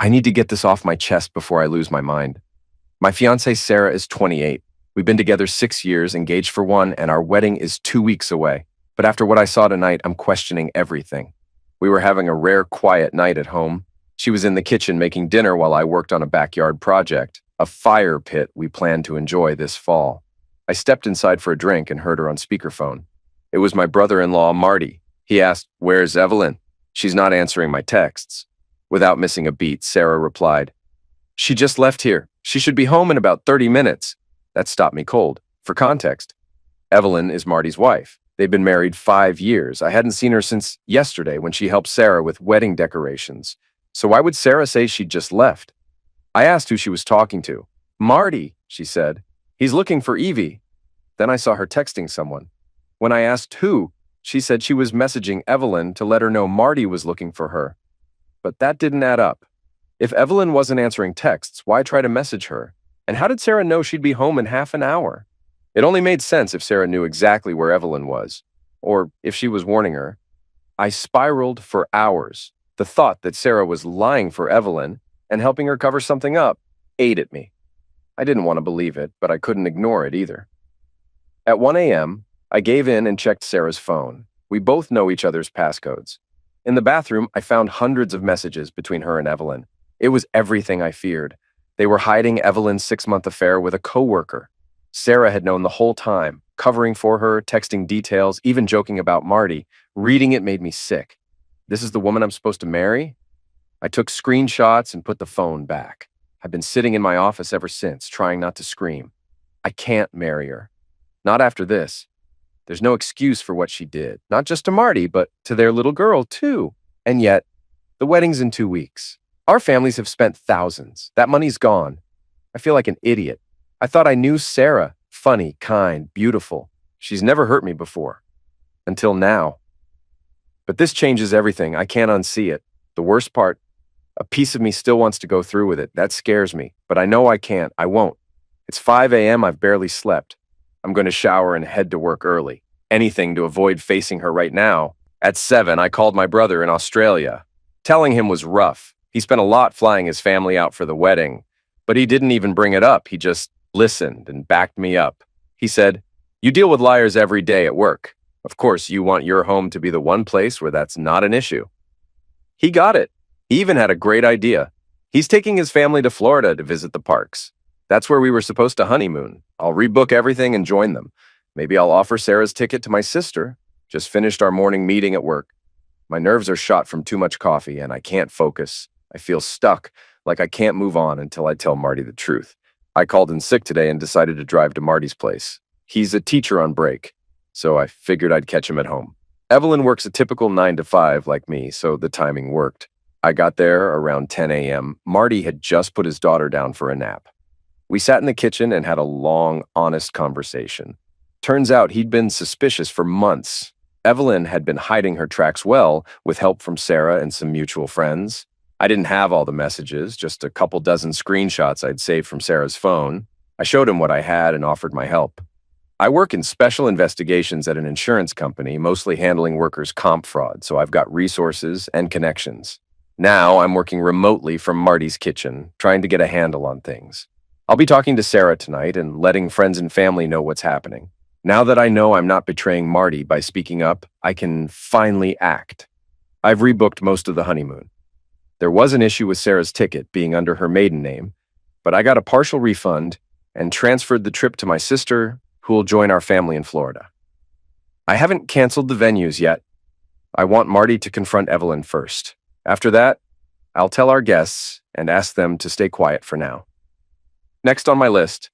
I need to get this off my chest before I lose my mind. My fiancée Sarah is 28. We've been together 6 years, engaged for one, and our wedding is 2 weeks away. But after what I saw tonight, I'm questioning everything. We were having a rare quiet night at home. She was in the kitchen making dinner while I worked on a backyard project, a fire pit we planned to enjoy this fall. I stepped inside for a drink and heard her on speakerphone. It was my brother-in-law, Marty. He asked, "Where's Evelyn?" She's not answering my texts. Without missing a beat, Sarah replied, "She just left here. She should be home in about 30 minutes. That stopped me cold. For context, Evelyn is Marty's wife. They've been married 5 years. I hadn't seen her since yesterday when she helped Sarah with wedding decorations. So why would Sarah say she'd just left? I asked who she was talking to. "Marty," she said. "He's looking for Evie." Then I saw her texting someone. When I asked who, she said she was messaging Evelyn to let her know Marty was looking for her. But that didn't add up. If Evelyn wasn't answering texts, why try to message her? And how did Sarah know she'd be home in half an hour? It only made sense if Sarah knew exactly where Evelyn was, or if she was warning her. I spiraled for hours. The thought that Sarah was lying for Evelyn and helping her cover something up ate at me. I didn't want to believe it, but I couldn't ignore it either. At 1 a.m., I gave in and checked Sarah's phone. We both know each other's passcodes. In the bathroom, I found hundreds of messages between her and Evelyn. It was everything I feared. They were hiding Evelyn's 6-month affair with a coworker. Sarah had known the whole time, covering for her, texting details, even joking about Marty. Reading it made me sick. This is the woman I'm supposed to marry? I took screenshots and put the phone back. I've been sitting in my office ever since, trying not to scream. I can't marry her. Not after this. There's no excuse for what she did, not just to Marty, but to their little girl, too. And yet, the wedding's in 2 weeks. Our families have spent thousands. That money's gone. I feel like an idiot. I thought I knew Sarah. Funny, kind, beautiful. She's never hurt me before. Until now. But this changes everything. I can't unsee it. The worst part, a piece of me still wants to go through with it. That scares me. But I know I can't. I won't. It's 5 a.m. I've barely slept. I'm going to shower and head to work early. Anything to avoid facing her right now. At 7, I called my brother in Australia. Telling him was rough. He spent a lot flying his family out for the wedding. But he didn't even bring it up. He just listened and backed me up. He said, "You deal with liars every day at work. Of course, you want your home to be the one place where that's not an issue." He got it. He even had a great idea. He's taking his family to Florida to visit the parks. That's where we were supposed to honeymoon. I'll rebook everything and join them. Maybe I'll offer Sarah's ticket to my sister. Just finished our morning meeting at work. My nerves are shot from too much coffee, and I can't focus. I feel stuck, like I can't move on until I tell Marty the truth. I called in sick today and decided to drive to Marty's place. He's a teacher on break, so I figured I'd catch him at home. Evelyn works a typical 9 to 5 like me, so the timing worked. I got there around 10 a.m. Marty had just put his daughter down for a nap. We sat in the kitchen and had a long, honest conversation. Turns out he'd been suspicious for months. Evelyn had been hiding her tracks well, with help from Sarah and some mutual friends. I didn't have all the messages, just a couple dozen screenshots I'd saved from Sarah's phone. I showed him what I had and offered my help. I work in special investigations at an insurance company, mostly handling workers' comp fraud, so I've got resources and connections. Now I'm working remotely from Marty's kitchen, trying to get a handle on things. I'll be talking to Sarah tonight and letting friends and family know what's happening. Now that I know I'm not betraying Marty by speaking up, I can finally act. I've rebooked most of the honeymoon. There was an issue with Sarah's ticket being under her maiden name, but I got a partial refund and transferred the trip to my sister, who will join our family in Florida. I haven't canceled the venues yet. I want Marty to confront Evelyn first. After that, I'll tell our guests and ask them to stay quiet for now. Next on my list,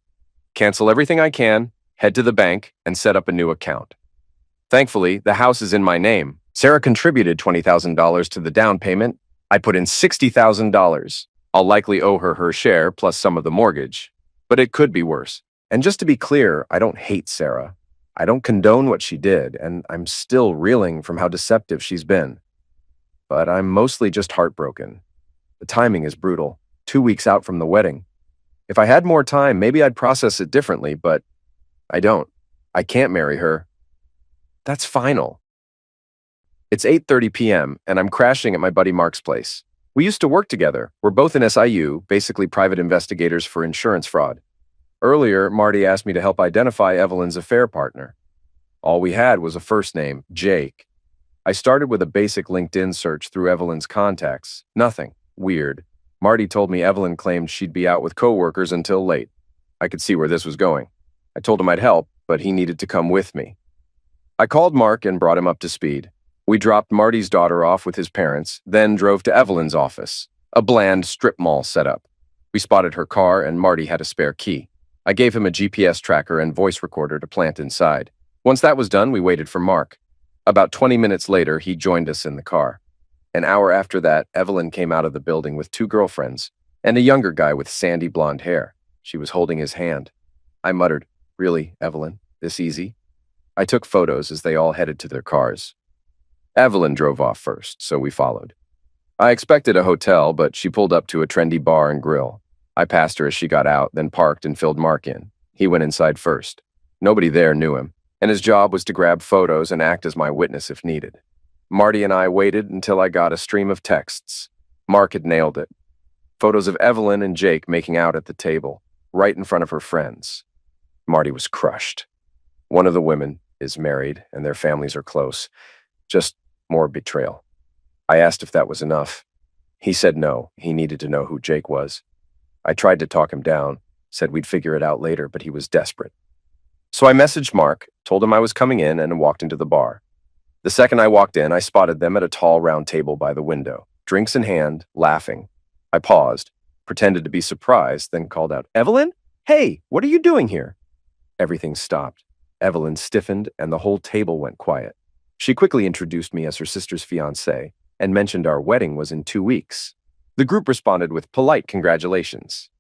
cancel everything I can, head to the bank, and set up a new account. Thankfully, the house is in my name. Sarah contributed $20,000 to the down payment. I put in $60,000. I'll likely owe her her share plus some of the mortgage, but it could be worse. And just to be clear, I don't hate Sarah. I don't condone what she did, and I'm still reeling from how deceptive she's been. But I'm mostly just heartbroken. The timing is brutal, 2 weeks out from the wedding. If I had more time, maybe I'd process it differently, but I don't. I can't marry her. That's final. It's 8:30 p.m., and I'm crashing at my buddy Mark's place. We used to work together. We're both in SIU, basically private investigators for insurance fraud. Earlier, Marty asked me to help identify Evelyn's affair partner. All we had was a first name, Jake. I started with a basic LinkedIn search through Evelyn's contacts. Nothing. Weird. Marty told me Evelyn claimed she'd be out with coworkers until late. I could see where this was going. I told him I'd help, but he needed to come with me. I called Mark and brought him up to speed. We dropped Marty's daughter off with his parents, then drove to Evelyn's office, a bland strip mall setup. We spotted her car and Marty had a spare key. I gave him a GPS tracker and voice recorder to plant inside. Once that was done, we waited for Mark. About 20 minutes later, he joined us in the car. An hour after that, Evelyn came out of the building with 2 girlfriends and a younger guy with sandy blonde hair. She was holding his hand. I muttered, "Really, Evelyn? This easy?" I took photos as they all headed to their cars. Evelyn drove off first, so we followed. I expected a hotel, but she pulled up to a trendy bar and grill. I passed her as she got out, then parked and filled Mark in. He went inside first. Nobody there knew him, and his job was to grab photos and act as my witness if needed. Marty and I waited until I got a stream of texts. Mark had nailed it. Photos of Evelyn and Jake making out at the table, right in front of her friends. Marty was crushed. One of the women is married, and their families are close. Just more betrayal. I asked if that was enough. He said no, he needed to know who Jake was. I tried to talk him down, said we'd figure it out later, but he was desperate. So I messaged Mark, told him I was coming in, and walked into the bar. The second I walked in, I spotted them at a tall round table by the window, drinks in hand, laughing. I paused, pretended to be surprised, then called out, "Evelyn? Hey, what are you doing here?" Everything stopped. Evelyn stiffened, and the whole table went quiet. She quickly introduced me as her sister's fiancé and mentioned our wedding was in 2 weeks. The group responded with polite congratulations.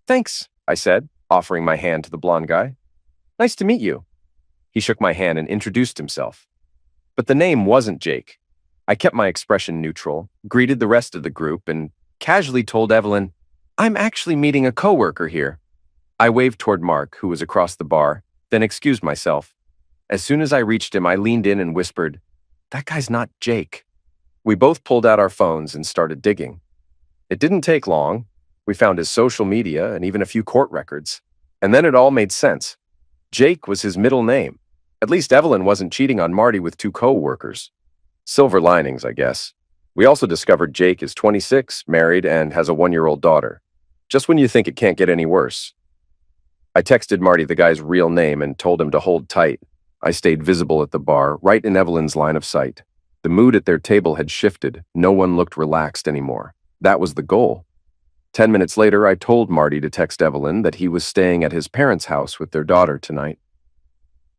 "Thanks," I said, offering my hand to the blonde guy. "Nice to meet you." He shook my hand and introduced himself. But the name wasn't Jake. I kept my expression neutral, greeted the rest of the group, and casually told Evelyn, "I'm actually meeting a coworker here." I waved toward Mark, who was across the bar, then excused myself. As soon as I reached him, I leaned in and whispered, "That guy's not Jake." We both pulled out our phones and started digging. It didn't take long. We found his social media and even a few court records. And then it all made sense. Jake was his middle name. At least Evelyn wasn't cheating on Marty with 2 co-workers. Silver linings, I guess. We also discovered Jake is 26, married, and has a 1-year-old daughter. Just when you think it can't get any worse. I texted Marty the guy's real name and told him to hold tight. I stayed visible at the bar, right in Evelyn's line of sight. The mood at their table had shifted. No one looked relaxed anymore. That was the goal. 10 minutes later, I told Marty to text Evelyn that he was staying at his parents' house with their daughter tonight.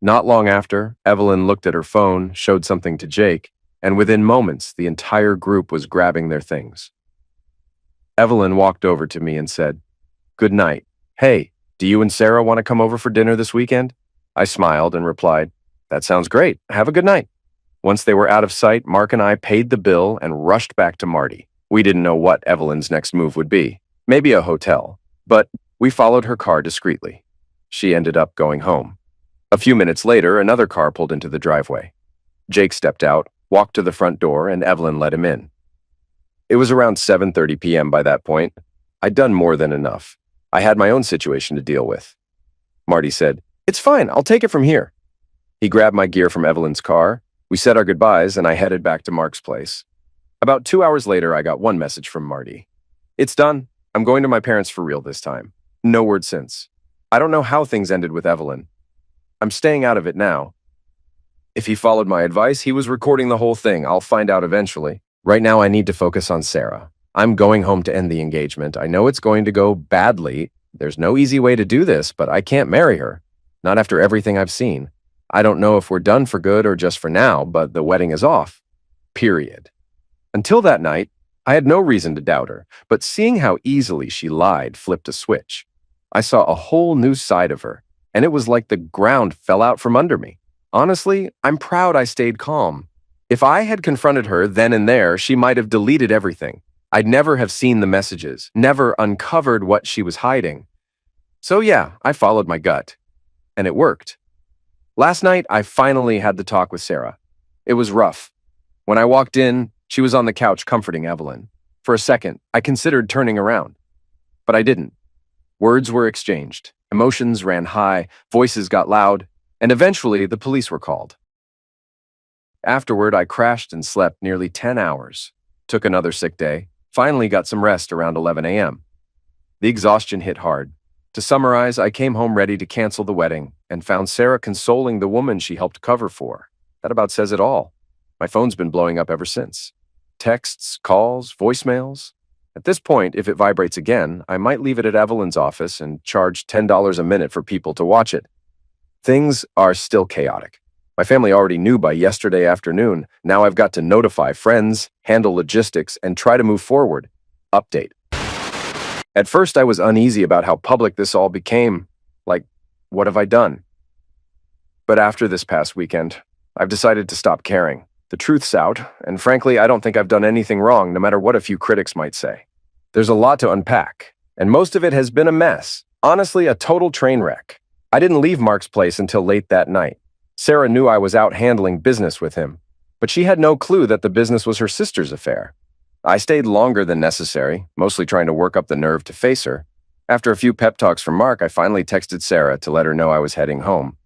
Not long after, Evelyn looked at her phone, showed something to Jake, and within moments, the entire group was grabbing their things. Evelyn walked over to me and said, "Good night. Hey, do you and Sarah want to come over for dinner this weekend?" I smiled and replied, "That sounds great. Have a good night." Once they were out of sight, Mark and I paid the bill and rushed back to Marty. We didn't know what Evelyn's next move would be. Maybe a hotel. But we followed her car discreetly. She ended up going home. A few minutes later, another car pulled into the driveway. Jake stepped out, walked to the front door, and Evelyn let him in. It was around 7:30 p.m. by that point. I'd done more than enough. I had my own situation to deal with. Marty said, "It's fine, I'll take it from here." He grabbed my gear from Evelyn's car. We said our goodbyes, and I headed back to Mark's place. About 2 hours later, I got one message from Marty. "It's done. I'm going to my parents for real this time. No word since. I don't know how things ended with Evelyn. I'm staying out of it now." If he followed my advice, he was recording the whole thing. I'll find out eventually. Right now, I need to focus on Sarah. I'm going home to end the engagement. I know it's going to go badly. There's no easy way to do this, but I can't marry her. Not after everything I've seen. I don't know if we're done for good or just for now, but the wedding is off. Period. Until that night, I had no reason to doubt her, but seeing how easily she lied flipped a switch. I saw a whole new side of her, and it was like the ground fell out from under me. Honestly, I'm proud I stayed calm. If I had confronted her then and there, she might have deleted everything. I'd never have seen the messages, never uncovered what she was hiding. So yeah, I followed my gut. And it worked. Last night, I finally had the talk with Sarah. It was rough. When I walked in, she was on the couch comforting Evelyn. For a second, I considered turning around, but I didn't. Words were exchanged, emotions ran high, voices got loud, and eventually the police were called. Afterward, I crashed and slept nearly 10 hours, took another sick day, finally got some rest around 11 a.m. The exhaustion hit hard. To summarize, I came home ready to cancel the wedding and found Sarah consoling the woman she helped cover for. That about says it all. My phone's been blowing up ever since. Texts, calls, voicemails. At this point, if it vibrates again, I might leave it at Evelyn's office and charge $10 a minute for people to watch it. Things are still chaotic. My family already knew by yesterday afternoon. Now I've got to notify friends, handle logistics, and try to move forward. Update. At first, I was uneasy about how public this all became. Like, what have I done? But after this past weekend, I've decided to stop caring. The truth's out, and frankly, I don't think I've done anything wrong, no matter what a few critics might say. There's a lot to unpack, and most of it has been a mess. Honestly, a total train wreck. I didn't leave Mark's place until late that night. Sarah knew I was out handling business with him, but she had no clue that the business was her sister's affair. I stayed longer than necessary, mostly trying to work up the nerve to face her. After a few pep talks from Mark, I finally texted Sarah to let her know I was heading home.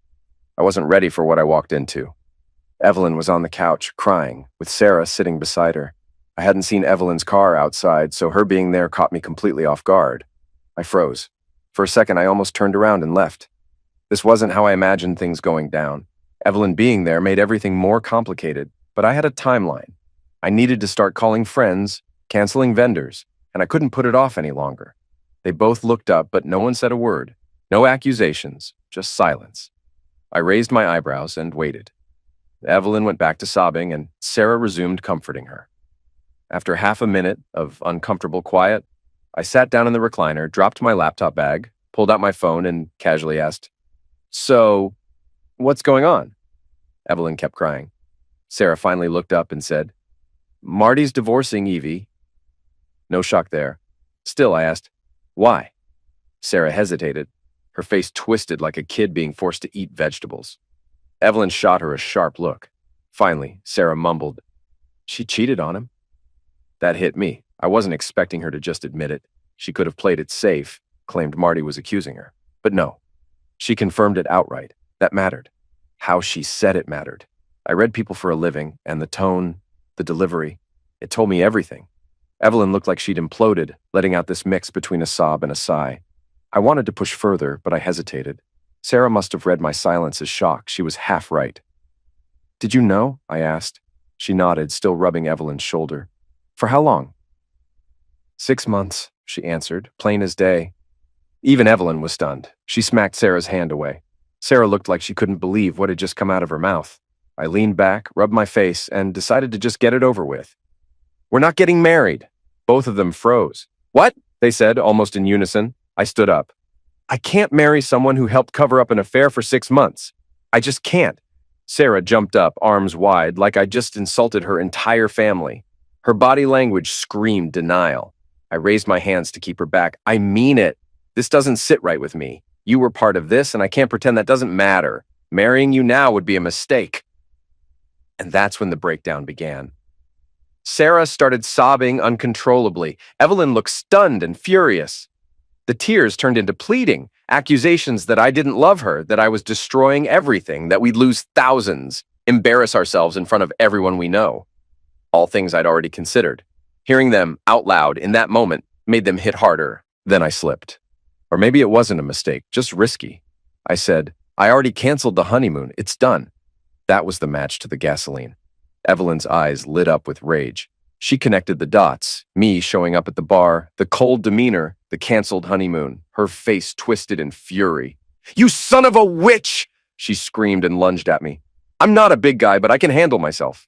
I wasn't ready for what I walked into. Evelyn was on the couch, crying, with Sarah sitting beside her. I hadn't seen Evelyn's car outside, so her being there caught me completely off guard. I froze. For a second, I almost turned around and left. This wasn't how I imagined things going down. Evelyn being there made everything more complicated, but I had a timeline. I needed to start calling friends, canceling vendors, and I couldn't put it off any longer. They both looked up, but no one said a word. No accusations, just silence. I raised my eyebrows and waited. Evelyn went back to sobbing, and Sarah resumed comforting her. After half a minute of uncomfortable quiet, I sat down in the recliner, dropped my laptop bag, pulled out my phone, and casually asked, "So, what's going on?" Evelyn kept crying. Sarah finally looked up and said, "Marty's divorcing Evie." No shock there. Still, I asked, "Why?" Sarah hesitated, her face twisted like a kid being forced to eat vegetables. Evelyn shot her a sharp look. Finally, Sarah mumbled, "She cheated on him." That hit me. I wasn't expecting her to just admit it. She could have played it safe, claimed Marty was accusing her. But no. She confirmed it outright. That mattered. How she said it mattered. I read people for a living, and the tone, the delivery, it told me everything. Evelyn looked like she'd imploded, letting out this mix between a sob and a sigh. I wanted to push further, but I hesitated. Sarah must have read my silence as shock. She was half right. "Did you know?" I asked. She nodded, still rubbing Evelyn's shoulder. "For how long?" 6 months, she answered, plain as day. Even Evelyn was stunned. She smacked Sarah's hand away. Sarah looked like she couldn't believe what had just come out of her mouth. I leaned back, rubbed my face, and decided to just get it over with. "We're not getting married." Both of them froze. "What?" they said, almost in unison. I stood up. "I can't marry someone who helped cover up an affair for 6 months. I just can't." Sarah jumped up, arms wide, like I just insulted her entire family. Her body language screamed denial. I raised my hands to keep her back. "I mean it. This doesn't sit right with me. You were part of this, and I can't pretend that doesn't matter. Marrying you now would be a mistake." And that's when the breakdown began. Sarah started sobbing uncontrollably. Evelyn looked stunned and furious. The tears turned into pleading, accusations that I didn't love her, that I was destroying everything, that we'd lose thousands, embarrass ourselves in front of everyone we know. All things I'd already considered. Hearing them out loud in that moment made them hit harder. Then I slipped. Or maybe it wasn't a mistake, just risky. I said, "I already canceled the honeymoon. It's done." That was the match to the gasoline. Evelyn's eyes lit up with rage. She connected the dots, me showing up at the bar, the cold demeanor, the canceled honeymoon, her face twisted in fury. "You son of a witch!" she screamed and lunged at me. I'm not a big guy, but I can handle myself.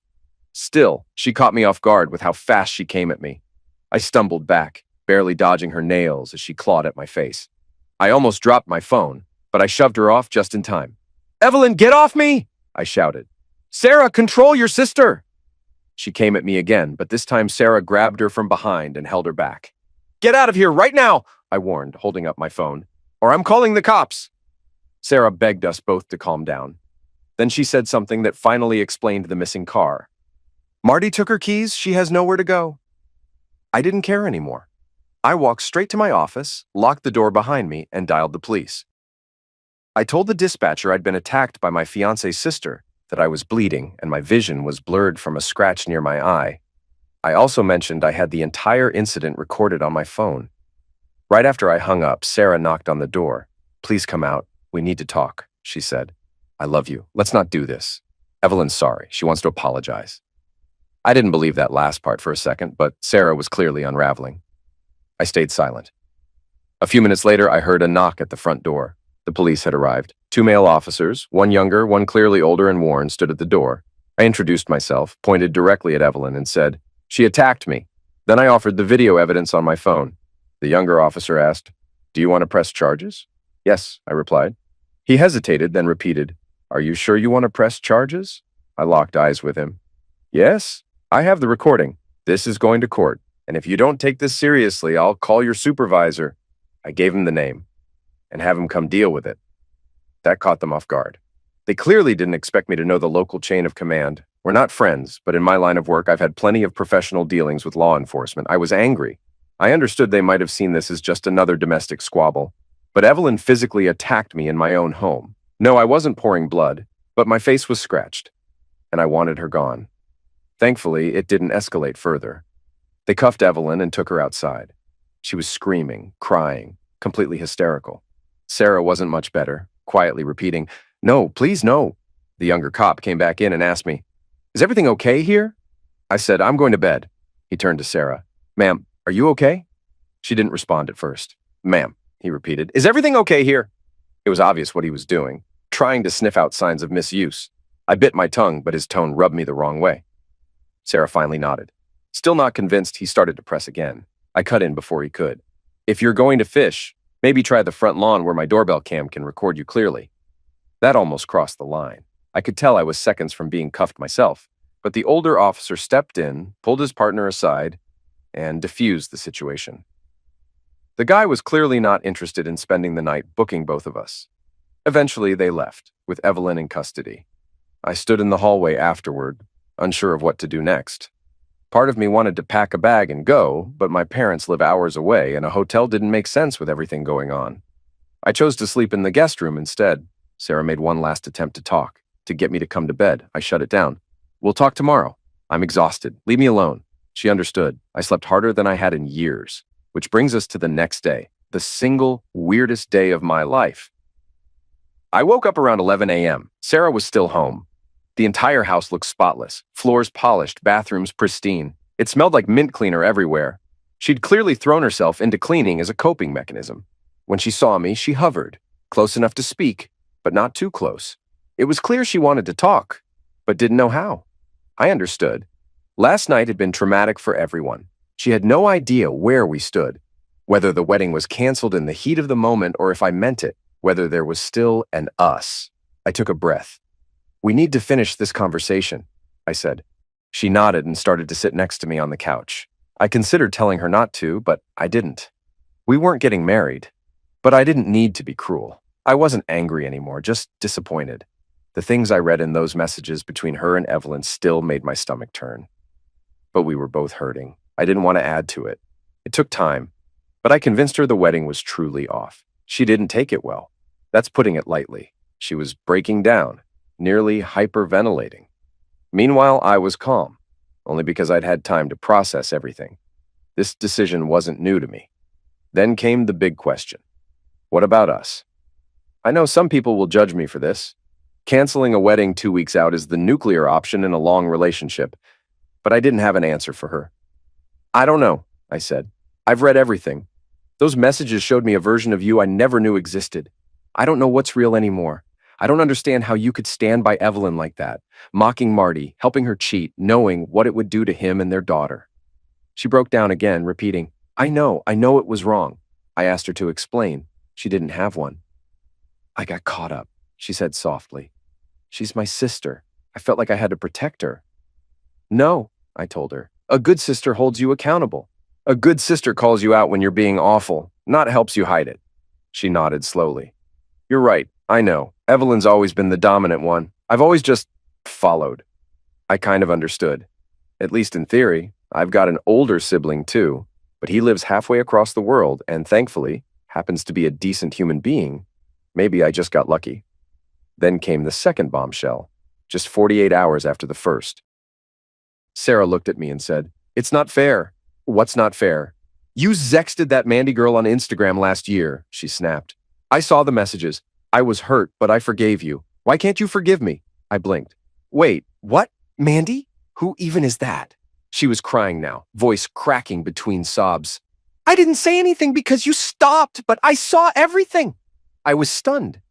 Still, she caught me off guard with how fast she came at me. I stumbled back, barely dodging her nails as she clawed at my face. I almost dropped my phone, but I shoved her off just in time. "Evelyn, get off me!" I shouted. "Sarah, control your sister!" She came at me again, but this time Sarah grabbed her from behind and held her back. "Get out of here right now!" I warned, holding up my phone. "Or I'm calling the cops!" Sarah begged us both to calm down. Then she said something that finally explained the missing car. "Marty took her keys. She has nowhere to go." I didn't care anymore. I walked straight to my office, locked the door behind me, and dialed the police. I told the dispatcher I'd been attacked by my fiance's sister, that I was bleeding and my vision was blurred from a scratch near my eye. I also mentioned I had the entire incident recorded on my phone. Right after I hung up, Sarah knocked on the door. "Please come out. We need to talk," she said. "I love you. Let's not do this. Evelyn's sorry. She wants to apologize." I didn't believe that last part for a second, but Sarah was clearly unraveling. I stayed silent. A few minutes later, I heard a knock at the front door. The police had arrived. 2 male officers, one younger, one clearly older and worn, stood at the door. I introduced myself, pointed directly at Evelyn, and said, "She attacked me." Then I offered the video evidence on my phone. The younger officer asked, "Do you want to press charges?" "Yes," I replied. He hesitated, then repeated, "Are you sure you want to press charges?" I locked eyes with him. "Yes, I have the recording. This is going to court, and if you don't take this seriously, I'll call your supervisor." I gave him the name, "and have him come deal with it." That caught them off guard. They clearly didn't expect me to know the local chain of command. We're not friends, but in my line of work, I've had plenty of professional dealings with law enforcement. I was angry. I understood they might have seen this as just another domestic squabble, but Evelyn physically attacked me in my own home. No, I wasn't pouring blood, but my face was scratched, and I wanted her gone. Thankfully, it didn't escalate further. They cuffed Evelyn and took her outside. She was screaming, crying, completely hysterical. Sarah wasn't much better, quietly repeating, "No, please no." The younger cop came back in and asked me, "Is everything okay here?" I said, "I'm going to bed." He turned to Sarah. "Ma'am, are you okay?" She didn't respond at first. "Ma'am," he repeated, "is everything okay here?" It was obvious what he was doing, trying to sniff out signs of misuse. I bit my tongue, but his tone rubbed me the wrong way. Sarah finally nodded. Still not convinced, he started to press again. I cut in before he could. "If you're going to fish, maybe try the front lawn where my doorbell cam can record you clearly." That almost crossed the line. I could tell I was seconds from being cuffed myself, but the older officer stepped in, pulled his partner aside, and diffused the situation. The guy was clearly not interested in spending the night booking both of us. Eventually, they left, with Evelyn in custody. I stood in the hallway afterward, unsure of what to do next. Part of me wanted to pack a bag and go, but my parents live hours away, and a hotel didn't make sense with everything going on. I chose to sleep in the guest room instead. Sarah made one last attempt to talk, to get me to come to bed. I shut it down. "We'll talk tomorrow. I'm exhausted. Leave me alone." She understood. I slept harder than I had in years. Which brings us to the next day, the single weirdest day of my life. I woke up around 11 a.m. Sarah was still home. The entire house looked spotless, floors polished, bathrooms pristine. It smelled like mint cleaner everywhere. She'd clearly thrown herself into cleaning as a coping mechanism. When she saw me, she hovered, close enough to speak, but not too close. It was clear she wanted to talk, but didn't know how. I understood. Last night had been traumatic for everyone. She had no idea where we stood, whether the wedding was canceled in the heat of the moment or if I meant it, whether there was still an us. I took a breath. "We need to finish this conversation," I said. She nodded and started to sit next to me on the couch. I considered telling her not to, but I didn't. We weren't getting married, but I didn't need to be cruel. I wasn't angry anymore, just disappointed. The things I read in those messages between her and Evelyn still made my stomach turn. But we were both hurting. I didn't want to add to it. It took time, but I convinced her the wedding was truly off. She didn't take it well. That's putting it lightly. She was breaking down, nearly hyperventilating. Meanwhile, I was calm, only because I'd had time to process everything. This decision wasn't new to me. Then came the big question. What about us? I know some people will judge me for this. Canceling a wedding 2 weeks out is the nuclear option in a long relationship, but I didn't have an answer for her. "I don't know," I said. "I've read everything. Those messages showed me a version of you I never knew existed. I don't know what's real anymore. I don't understand how you could stand by Evelyn like that, mocking Marty, helping her cheat, knowing what it would do to him and their daughter." She broke down again, repeating, I know it was wrong." I asked her to explain. She didn't have one. "I got caught up," she said softly. "She's my sister. I felt like I had to protect her." "No," I told her. "A good sister holds you accountable. A good sister calls you out when you're being awful, not helps you hide it." She nodded slowly. "You're right, I know. Evelyn's always been the dominant one. I've always just followed." I kind of understood. At least in theory, I've got an older sibling too, but he lives halfway across the world and thankfully happens to be a decent human being. Maybe I just got lucky. Then came the second bombshell, just 48 hours after the first. Sarah looked at me and said, "It's not fair." "What's not fair?" "You sexted that Mandy girl on Instagram last year," she snapped. "I saw the messages. I was hurt, but I forgave you. Why can't you forgive me?" I blinked. "Wait, what? Mandy? Who even is that?" She was crying now, voice cracking between sobs. "I didn't say anything because you stopped, but I saw everything." I was stunned.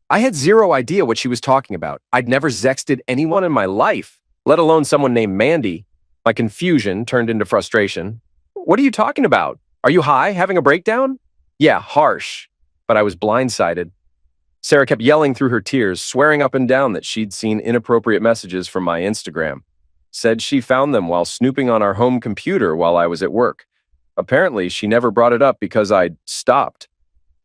I had zero idea what she was talking about. I'd never sexted anyone in my life, let alone someone named Mandy. My confusion turned into frustration. "What are you talking about? Are you high, having a breakdown?" "Yeah, harsh." But I was blindsided. Sarah kept yelling through her tears, swearing up and down that she'd seen inappropriate messages from my Instagram. Said she found them while snooping on our home computer while I was at work. Apparently, she never brought it up because I'd stopped.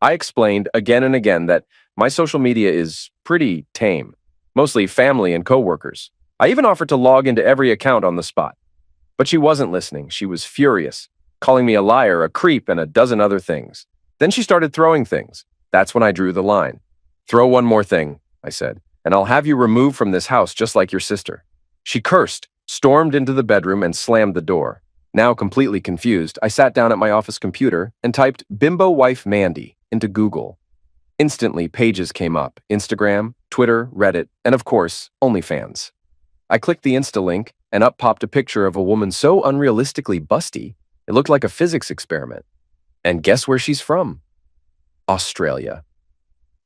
I explained again and again that my social media is pretty tame, mostly family and coworkers. I even offered to log into every account on the spot. But she wasn't listening. She was furious, calling me a liar, a creep, and a dozen other things. Then she started throwing things. That's when I drew the line. "Throw one more thing," I said, "and I'll have you removed from this house just like your sister." She cursed, stormed into the bedroom, and slammed the door. Now completely confused, I sat down at my office computer and typed "Bimbo Wife Mandy" into Google. Instantly, pages came up: Instagram, Twitter, Reddit, and of course, OnlyFans. I clicked the Insta link, and up popped a picture of a woman so unrealistically busty, it looked like a physics experiment. And guess where she's from? Australia.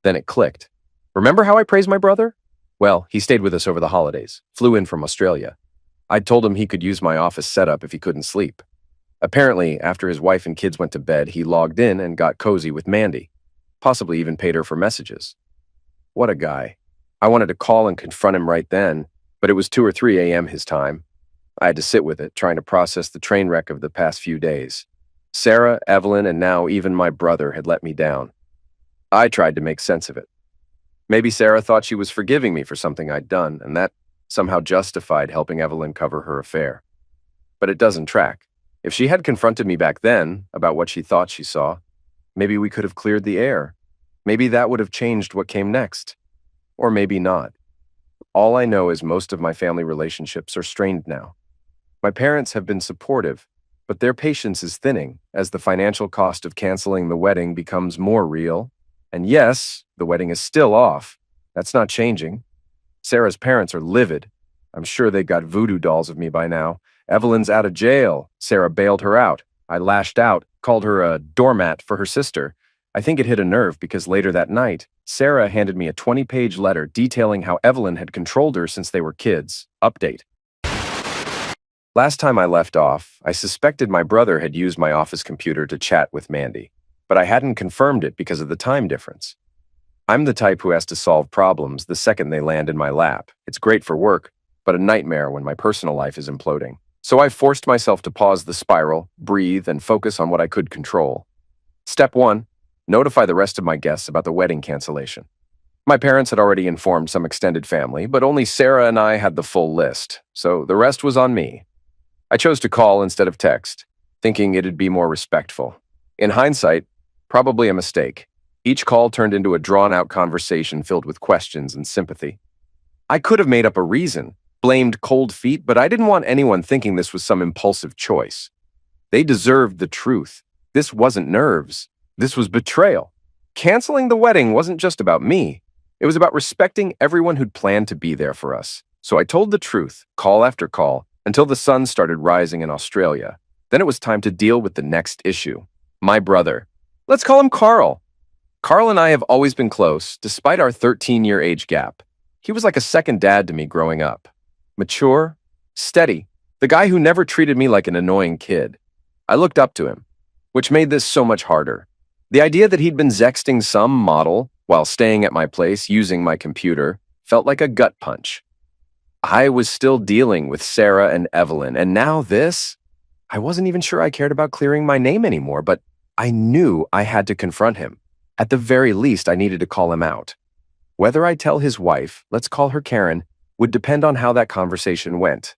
Then it clicked. Remember how I praised my brother? Well, he stayed with us over the holidays, flew in from Australia. I'd told him he could use my office setup if he couldn't sleep. Apparently, after his wife and kids went to bed, he logged in and got cozy with Mandy. Possibly even paid her for messages. What a guy. I wanted to call and confront him right then, but it was 2 or 3 a.m. his time. I had to sit with it, trying to process the train wreck of the past few days. Sarah, Evelyn, and now even my brother had let me down. I tried to make sense of it. Maybe Sarah thought she was forgiving me for something I'd done, and that somehow justified helping Evelyn cover her affair. But it doesn't track. If she had confronted me back then about what she thought she saw, maybe we could have cleared the air. Maybe that would have changed what came next. Or maybe not. All I know is most of my family relationships are strained now. My parents have been supportive, but their patience is thinning as the financial cost of canceling the wedding becomes more real. And yes, the wedding is still off. That's not changing. Sarah's parents are livid. I'm sure they got voodoo dolls of me by now. Evelyn's out of jail. Sarah bailed her out. I lashed out, called her a doormat for her sister. I think it hit a nerve because later that night, Sarah handed me a 20-page letter detailing how Evelyn had controlled her since they were kids. Update. Last time I left off, I suspected my brother had used my office computer to chat with Mandy, but I hadn't confirmed it because of the time difference. I'm the type who has to solve problems the second they land in my lap. It's great for work, but a nightmare when my personal life is imploding. So I forced myself to pause the spiral, breathe, and focus on what I could control. Step 1. Notify the rest of my guests about the wedding cancellation. My parents had already informed some extended family, but only Sarah and I had the full list, so the rest was on me. I chose to call instead of text, thinking it'd be more respectful. In hindsight, probably a mistake. Each call turned into a drawn-out conversation filled with questions and sympathy. I could have made up a reason, blamed cold feet, but I didn't want anyone thinking this was some impulsive choice. They deserved the truth. This wasn't nerves. This was betrayal. Canceling the wedding wasn't just about me. It was about respecting everyone who'd planned to be there for us. So I told the truth, call after call, until the sun started rising in Australia. Then it was time to deal with the next issue. My brother. Let's call him Carl. Carl and I have always been close, despite our 13-year age gap. He was like a second dad to me growing up. Mature, steady, the guy who never treated me like an annoying kid. I looked up to him, which made this so much harder. The idea that he'd been sexting some model while staying at my place using my computer felt like a gut punch. I was still dealing with Sarah and Evelyn, and now this? I wasn't even sure I cared about clearing my name anymore, but I knew I had to confront him. At the very least, I needed to call him out. Whether I tell his wife, let's call her Karen, would depend on how that conversation went.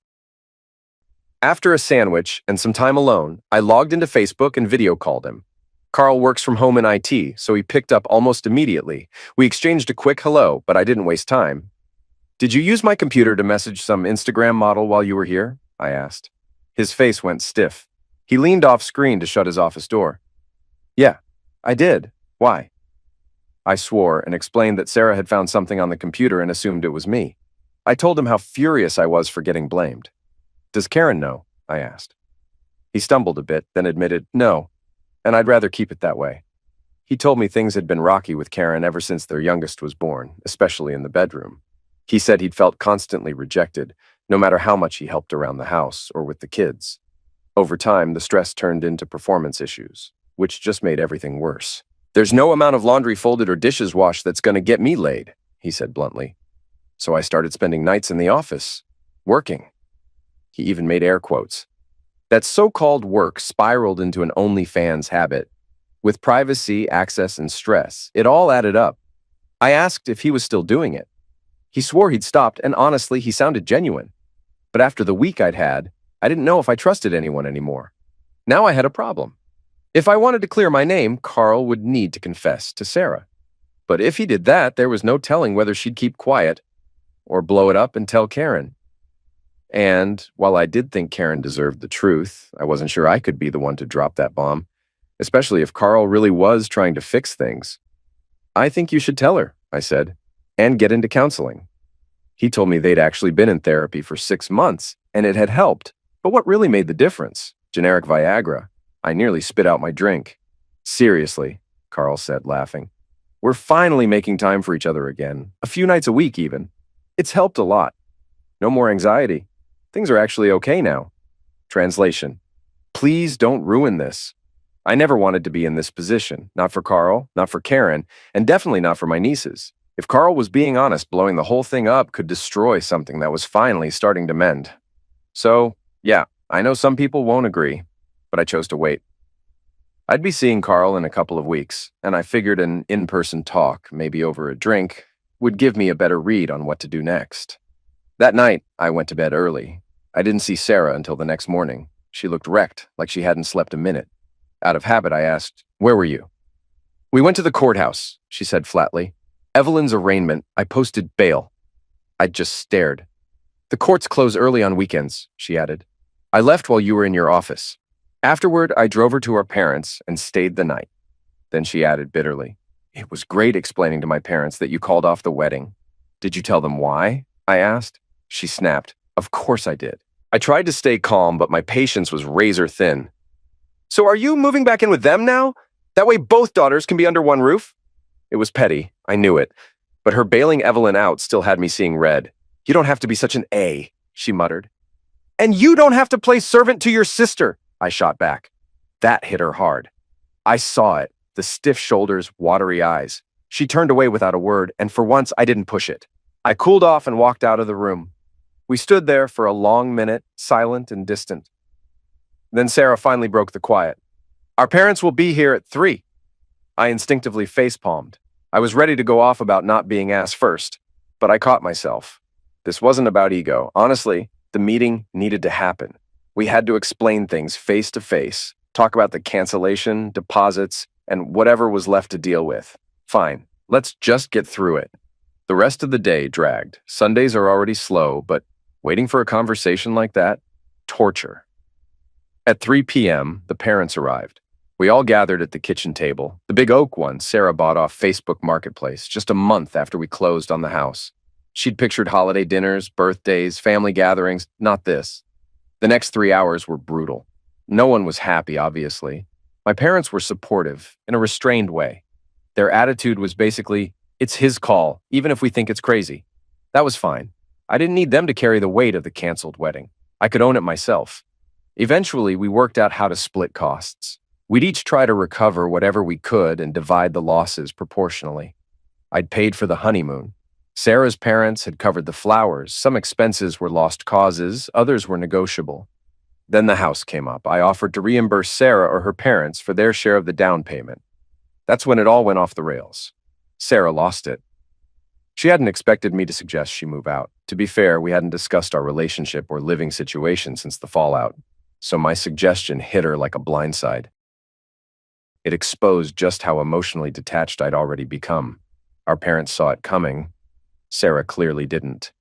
After a sandwich and some time alone, I logged into Facebook and video called him. Carl works from home in IT, so he picked up almost immediately. We exchanged a quick hello, but I didn't waste time. "Did you use my computer to message some Instagram model while you were here?" I asked. His face went stiff. He leaned off screen to shut his office door. "Yeah, I did. Why?" I swore and explained that Sarah had found something on the computer and assumed it was me. I told him how furious I was for getting blamed. "Does Karen know?" I asked. He stumbled a bit, then admitted, "No, and I'd rather keep it that way." He told me things had been rocky with Karen ever since their youngest was born, especially in the bedroom. He said he'd felt constantly rejected, no matter how much he helped around the house or with the kids. Over time, the stress turned into performance issues, which just made everything worse. "There's no amount of laundry folded or dishes washed that's going to get me laid," he said bluntly. So I started spending nights in the office, working. He even made air quotes. That so-called work spiraled into an OnlyFans habit. With privacy, access, and stress, it all added up. I asked if he was still doing it. He swore he'd stopped, and honestly, he sounded genuine. But after the week I'd had, I didn't know if I trusted anyone anymore. Now I had a problem. If I wanted to clear my name, Carl would need to confess to Sarah. But if he did that, there was no telling whether she'd keep quiet or blow it up and tell Karen. And while I did think Karen deserved the truth, I wasn't sure I could be the one to drop that bomb, especially if Carl really was trying to fix things. "I think you should tell her," I said, "and get into counseling." He told me they'd actually been in therapy for 6 months, and it had helped. But what really made the difference? Generic Viagra. I nearly spit out my drink. "Seriously," Carl said, laughing. "We're finally making time for each other again, a few nights a week even. It's helped a lot. No more anxiety. Things are actually okay now." Translation: please don't ruin this. I never wanted to be in this position, not for Carl, not for Karen, and definitely not for my nieces. If Carl was being honest, blowing the whole thing up could destroy something that was finally starting to mend. So, yeah, I know some people won't agree, but I chose to wait. I'd be seeing Carl in a couple of weeks, and I figured an in-person talk, maybe over a drink, would give me a better read on what to do next. That night, I went to bed early. I didn't see Sarah until the next morning. She looked wrecked, like she hadn't slept a minute. Out of habit, I asked, "Where were you?" "We went to the courthouse," she said flatly. "Evelyn's arraignment, I posted bail." I just stared. "The courts close early on weekends," she added. "I left while you were in your office. Afterward, I drove her to our parents and stayed the night." Then she added bitterly, "It was great explaining to my parents that you called off the wedding." "Did you tell them why?" I asked. She snapped, "Of course I did." I tried to stay calm, but my patience was razor thin. "So are you moving back in with them now? That way both daughters can be under one roof?" It was petty, I knew it, but her bailing Evelyn out still had me seeing red. "You don't have to be such an A," she muttered. "And you don't have to play servant to your sister," I shot back. That hit her hard. I saw it, the stiff shoulders, watery eyes. She turned away without a word, and for once I didn't push it. I cooled off and walked out of the room. We stood there for a long minute, silent and distant. Then Sarah finally broke the quiet. "Our parents will be here at 3. I instinctively face-palmed. I was ready to go off about not being asked first, but I caught myself. This wasn't about ego. Honestly, the meeting needed to happen. We had to explain things face to face, talk about the cancellation, deposits, and whatever was left to deal with. Fine, let's just get through it. The rest of the day dragged. Sundays are already slow, but waiting for a conversation like that? Torture. At 3 p.m., the parents arrived. We all gathered at the kitchen table, the big oak one Sarah bought off Facebook Marketplace just a month after we closed on the house. She'd pictured holiday dinners, birthdays, family gatherings, not this. The next 3 hours were brutal. No one was happy, obviously. My parents were supportive, in a restrained way. Their attitude was basically, "It's his call, even if we think it's crazy." That was fine. I didn't need them to carry the weight of the canceled wedding. I could own it myself. Eventually, we worked out how to split costs. We'd each try to recover whatever we could and divide the losses proportionally. I'd paid for the honeymoon. Sarah's parents had covered the flowers. Some expenses were lost causes, others were negotiable. Then the house came up. I offered to reimburse Sarah or her parents for their share of the down payment. That's when it all went off the rails. Sarah lost it. She hadn't expected me to suggest she move out. To be fair, we hadn't discussed our relationship or living situation since the fallout, so my suggestion hit her like a blindside. It exposed just how emotionally detached I'd already become. Our parents saw it coming. Sarah clearly didn't.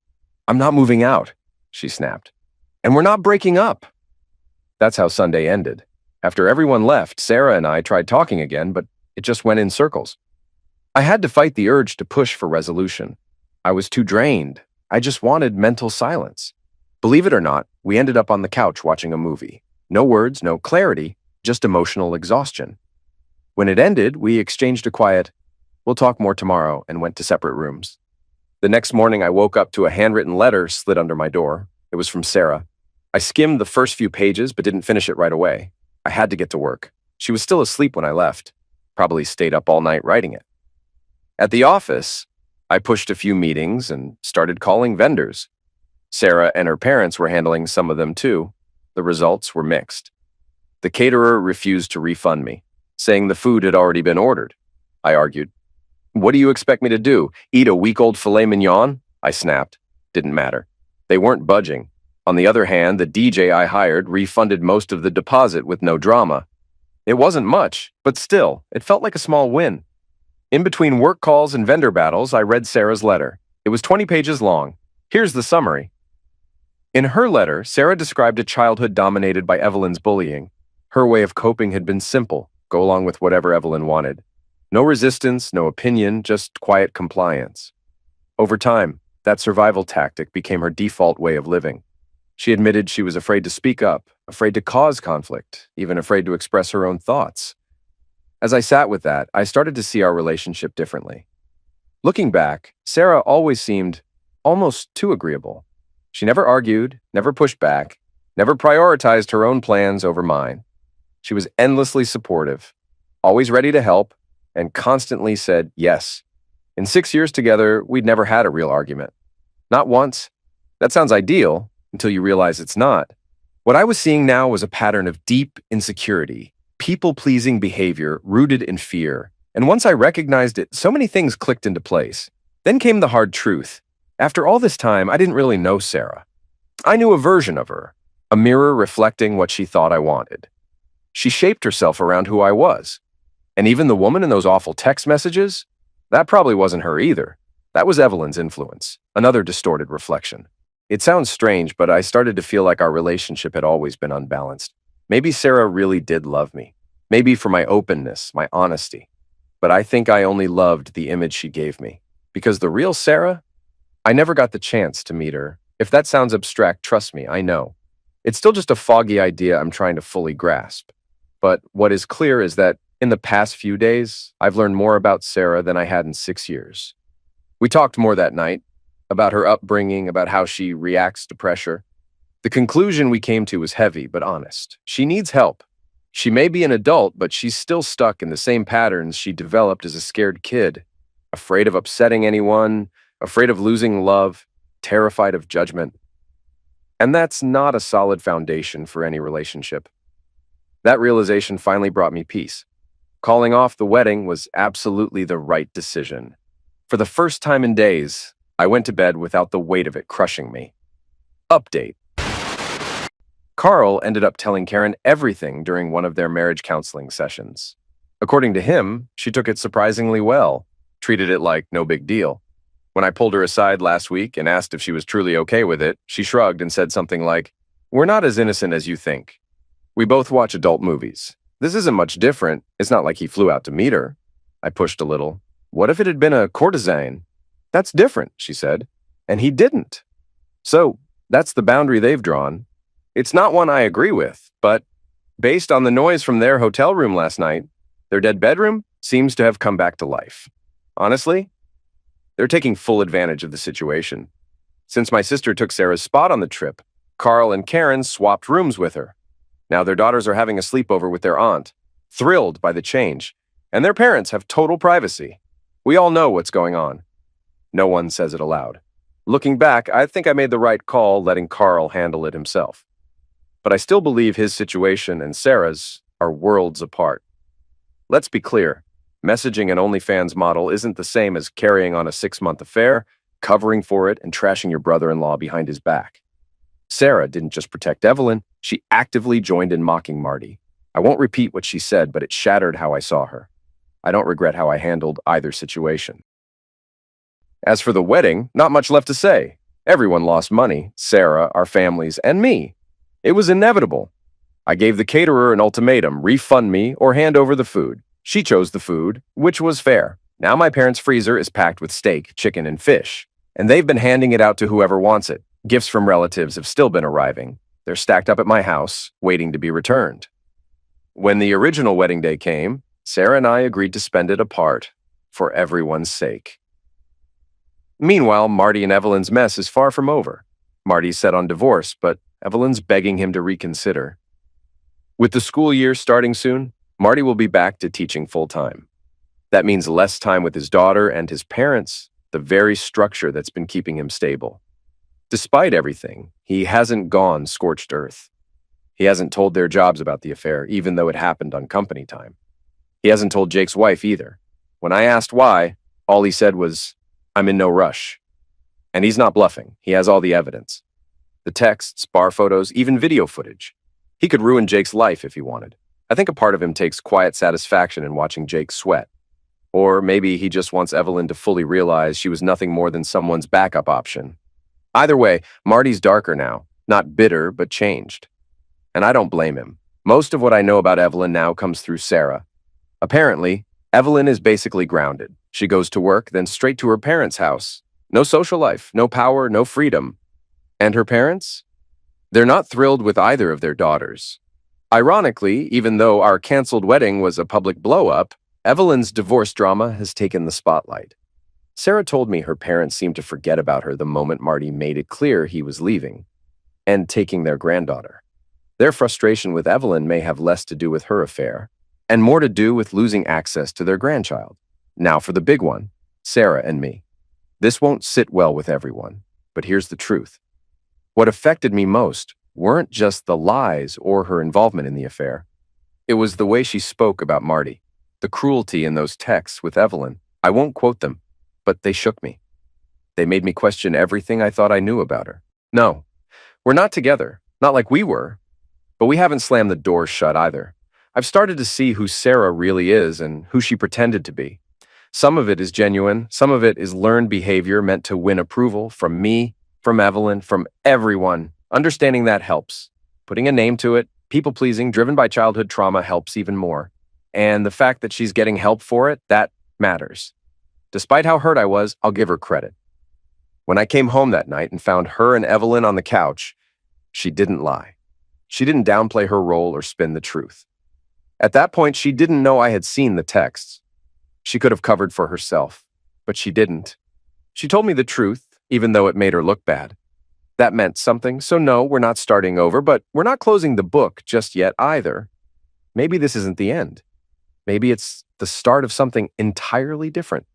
"I'm not moving out," she snapped. "And we're not breaking up." That's how Sunday ended. After everyone left, Sarah and I tried talking again, but it just went in circles. I had to fight the urge to push for resolution. I was too drained. I just wanted mental silence. Believe it or not, we ended up on the couch watching a movie. No words, no clarity, just emotional exhaustion. When it ended, we exchanged a quiet, "We'll talk more tomorrow," and went to separate rooms. The next morning, I woke up to a handwritten letter slid under my door. It was from Sarah. I skimmed the first few pages, but didn't finish it right away. I had to get to work. She was still asleep when I left. Probably stayed up all night writing it. At the office, I pushed a few meetings and started calling vendors. Sarah and her parents were handling some of them too. The results were mixed. The caterer refused to refund me, saying the food had already been ordered. I argued. "What do you expect me to do? Eat a week-old filet mignon?" I snapped. Didn't matter. They weren't budging. On the other hand, the DJ I hired refunded most of the deposit with no drama. It wasn't much, but still, it felt like a small win. In between work calls and vendor battles, I read Sarah's letter. It was 20 pages long. Here's the summary. In her letter, Sarah described a childhood dominated by Evelyn's bullying. Her way of coping had been simple: go along with whatever Evelyn wanted. No resistance, no opinion, just quiet compliance. Over time, that survival tactic became her default way of living. She admitted she was afraid to speak up, afraid to cause conflict, even afraid to express her own thoughts. As I sat with that, I started to see our relationship differently. Looking back, Sarah always seemed almost too agreeable. She never argued, never pushed back, never prioritized her own plans over mine. She was endlessly supportive, always ready to help, and constantly said yes. In 6 years together, we'd never had a real argument. Not once. That sounds ideal until you realize it's not. What I was seeing now was a pattern of deep insecurity, people-pleasing behavior rooted in fear. And once I recognized it, so many things clicked into place. Then came the hard truth. After all this time, I didn't really know Sarah. I knew a version of her, a mirror reflecting what she thought I wanted. She shaped herself around who I was. And even the woman in those awful text messages, that probably wasn't her either. That was Evelyn's influence, another distorted reflection. It sounds strange, but I started to feel like our relationship had always been unbalanced. Maybe Sarah really did love me. Maybe for my openness, my honesty. But I think I only loved the image she gave me. Because the real Sarah, I never got the chance to meet her. If that sounds abstract, trust me, I know. It's still just a foggy idea I'm trying to fully grasp. But what is clear is that in the past few days, I've learned more about Sarah than I had in 6 years. We talked more that night, about her upbringing, about how she reacts to pressure. The conclusion we came to was heavy but honest. She needs help. She may be an adult, but she's still stuck in the same patterns she developed as a scared kid. Afraid of upsetting anyone, afraid of losing love, terrified of judgment. And that's not a solid foundation for any relationship. That realization finally brought me peace. Calling off the wedding was absolutely the right decision. For the first time in days, I went to bed without the weight of it crushing me. Update. Carl ended up telling Karen everything during one of their marriage counseling sessions. According to him, she took it surprisingly well, treated it like no big deal. When I pulled her aside last week and asked if she was truly okay with it, she shrugged and said something like, "We're not as innocent as you think. We both watch adult movies. This isn't much different. It's not like he flew out to meet her." I pushed a little. "What if it had been a courtesan?" "That's different," she said. "And he didn't." So, that's the boundary they've drawn. It's not one I agree with, but based on the noise from their hotel room last night, their dead bedroom seems to have come back to life. Honestly, they're taking full advantage of the situation. Since my sister took Sarah's spot on the trip, Carl and Karen swapped rooms with her. Now their daughters are having a sleepover with their aunt, thrilled by the change, and their parents have total privacy. We all know what's going on. No one says it aloud. Looking back, I think I made the right call letting Carl handle it himself. But I still believe his situation and Sarah's are worlds apart. Let's be clear. Messaging an OnlyFans model isn't the same as carrying on a 6-month affair, covering for it, and trashing your brother-in-law behind his back. Sarah didn't just protect Evelyn, she actively joined in mocking Marty. I won't repeat what she said, but it shattered how I saw her. I don't regret how I handled either situation. As for the wedding, not much left to say. Everyone lost money, Sarah, our families, and me. It was inevitable. I gave the caterer an ultimatum, refund me or hand over the food. She chose the food, which was fair. Now my parents' freezer is packed with steak, chicken, and fish, and they've been handing it out to whoever wants it. Gifts from relatives have still been arriving. They're stacked up at my house, waiting to be returned. When the original wedding day came, Sarah and I agreed to spend it apart, for everyone's sake. Meanwhile, Marty and Evelyn's mess is far from over. Marty's set on divorce, but Evelyn's begging him to reconsider. With the school year starting soon, Marty will be back to teaching full-time. That means less time with his daughter and his parents, the very structure that's been keeping him stable. Despite everything, he hasn't gone scorched earth. He hasn't told their jobs about the affair, even though it happened on company time. He hasn't told Jake's wife either. When I asked why, all he said was, "I'm in no rush." And he's not bluffing. He has all the evidence. The texts, bar photos, even video footage. He could ruin Jake's life if he wanted. I think a part of him takes quiet satisfaction in watching Jake sweat. Or maybe he just wants Evelyn to fully realize she was nothing more than someone's backup option. Either way, Marty's darker now. Not bitter, but changed. And I don't blame him. Most of what I know about Evelyn now comes through Sarah. Apparently, Evelyn is basically grounded. She goes to work, then straight to her parents' house. No social life, no power, no freedom. And her parents? They're not thrilled with either of their daughters. Ironically, even though our canceled wedding was a public blow-up, Evelyn's divorce drama has taken the spotlight. Sarah told me her parents seemed to forget about her the moment Marty made it clear he was leaving and taking their granddaughter. Their frustration with Evelyn may have less to do with her affair and more to do with losing access to their grandchild. Now for the big one, Sarah and me. This won't sit well with everyone, but here's the truth. What affected me most weren't just the lies or her involvement in the affair. It was the way she spoke about Marty, the cruelty in those texts with Evelyn. I won't quote them, but they shook me. They made me question everything I thought I knew about her. No, we're not together, not like we were, but we haven't slammed the door shut either. I've started to see who Sarah really is and who she pretended to be. Some of it is genuine, some of it is learned behavior meant to win approval from me, from Evelyn, from everyone. Understanding that helps. Putting a name to it, people-pleasing, driven by childhood trauma helps even more. And the fact that she's getting help for it, that matters. Despite how hurt I was, I'll give her credit. When I came home that night and found her and Evelyn on the couch, she didn't lie. She didn't downplay her role or spin the truth. At that point, she didn't know I had seen the texts. She could have covered for herself, but she didn't. She told me the truth, even though it made her look bad. That meant something, so no, we're not starting over, but we're not closing the book just yet either. Maybe this isn't the end. Maybe it's the start of something entirely different.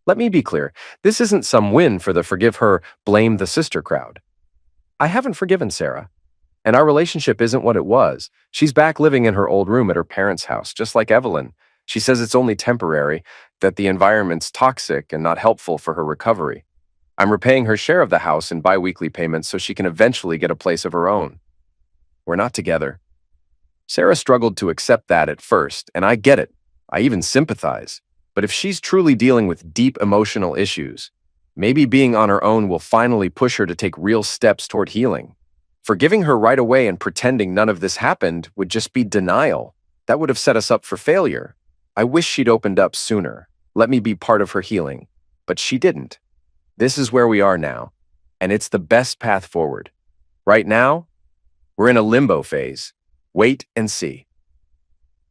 Let me be clear, this isn't some win for the forgive her, blame the sister crowd. I haven't forgiven Sarah, and our relationship isn't what it was. She's back living in her old room at her parents' house, just like Evelyn. She says it's only temporary, that the environment's toxic and not helpful for her recovery. I'm repaying her share of the house in bi-weekly payments so she can eventually get a place of her own. We're not together. Sarah struggled to accept that at first, and I get it. I even sympathize. But if she's truly dealing with deep emotional issues, maybe being on her own will finally push her to take real steps toward healing. Forgiving her right away and pretending none of this happened would just be denial. That would have set us up for failure. I wish she'd opened up sooner, let me be part of her healing, but she didn't. This is where we are now, and it's the best path forward. Right now, we're in a limbo phase. Wait and see.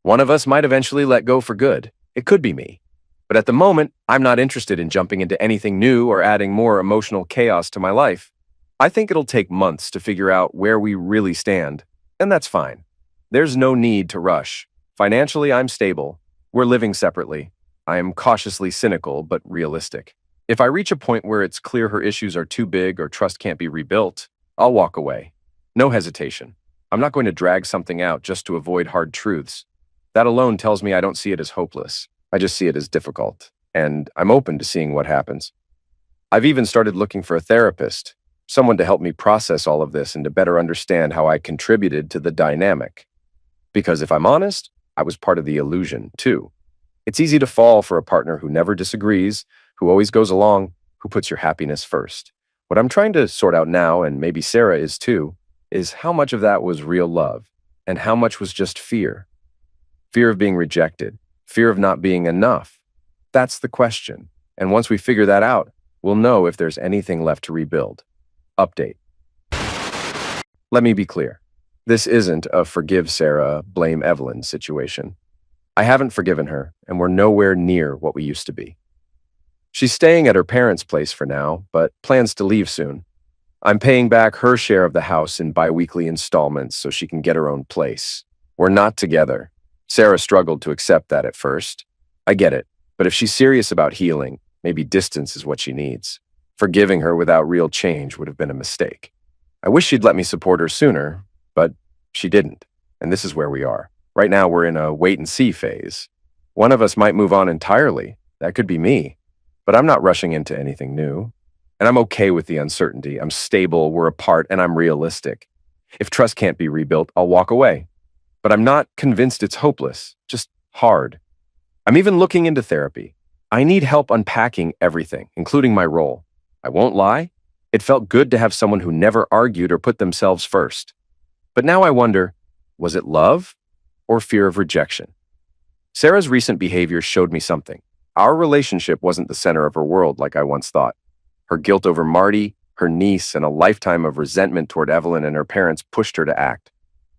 One of us might eventually let go for good. It could be me. But at the moment, I'm not interested in jumping into anything new or adding more emotional chaos to my life. I think it'll take months to figure out where we really stand, and that's fine. There's no need to rush. Financially, I'm stable. We're living separately. I am cautiously cynical, but realistic. If I reach a point where it's clear her issues are too big or trust can't be rebuilt, I'll walk away. No hesitation. I'm not going to drag something out just to avoid hard truths. That alone tells me I don't see it as hopeless. I just see it as difficult, and I'm open to seeing what happens. I've even started looking for a therapist, someone to help me process all of this and to better understand how I contributed to the dynamic. Because if I'm honest, I was part of the illusion, too. It's easy to fall for a partner who never disagrees, who always goes along, who puts your happiness first. What I'm trying to sort out now, and maybe Sarah is too, is how much of that was real love and how much was just fear. Fear of being rejected, fear of not being enough. That's the question. And once we figure that out, we'll know if there's anything left to rebuild. Update. Let me be clear. This isn't a forgive Sarah, blame Evelyn situation. I haven't forgiven her, and we're nowhere near what we used to be. She's staying at her parents' place for now, but plans to leave soon. I'm paying back her share of the house in bi-weekly installments so she can get her own place. We're not together. Sarah struggled to accept that at first. I get it, but if she's serious about healing, maybe distance is what she needs. Forgiving her without real change would have been a mistake. I wish she'd let me support her sooner, but she didn't, and this is where we are. Right now, we're in a wait-and-see phase. One of us might move on entirely. That could be me. But I'm not rushing into anything new. And I'm okay with the uncertainty. I'm stable, we're apart, and I'm realistic. If trust can't be rebuilt, I'll walk away. But I'm not convinced it's hopeless, just hard. I'm even looking into therapy. I need help unpacking everything, including my role. I won't lie. It felt good to have someone who never argued or put themselves first. But now I wonder, was it love or fear of rejection? Sarah's recent behavior showed me something. Our relationship wasn't the center of her world like I once thought. Her guilt over Marty, her niece, and a lifetime of resentment toward Evelyn and her parents pushed her to act.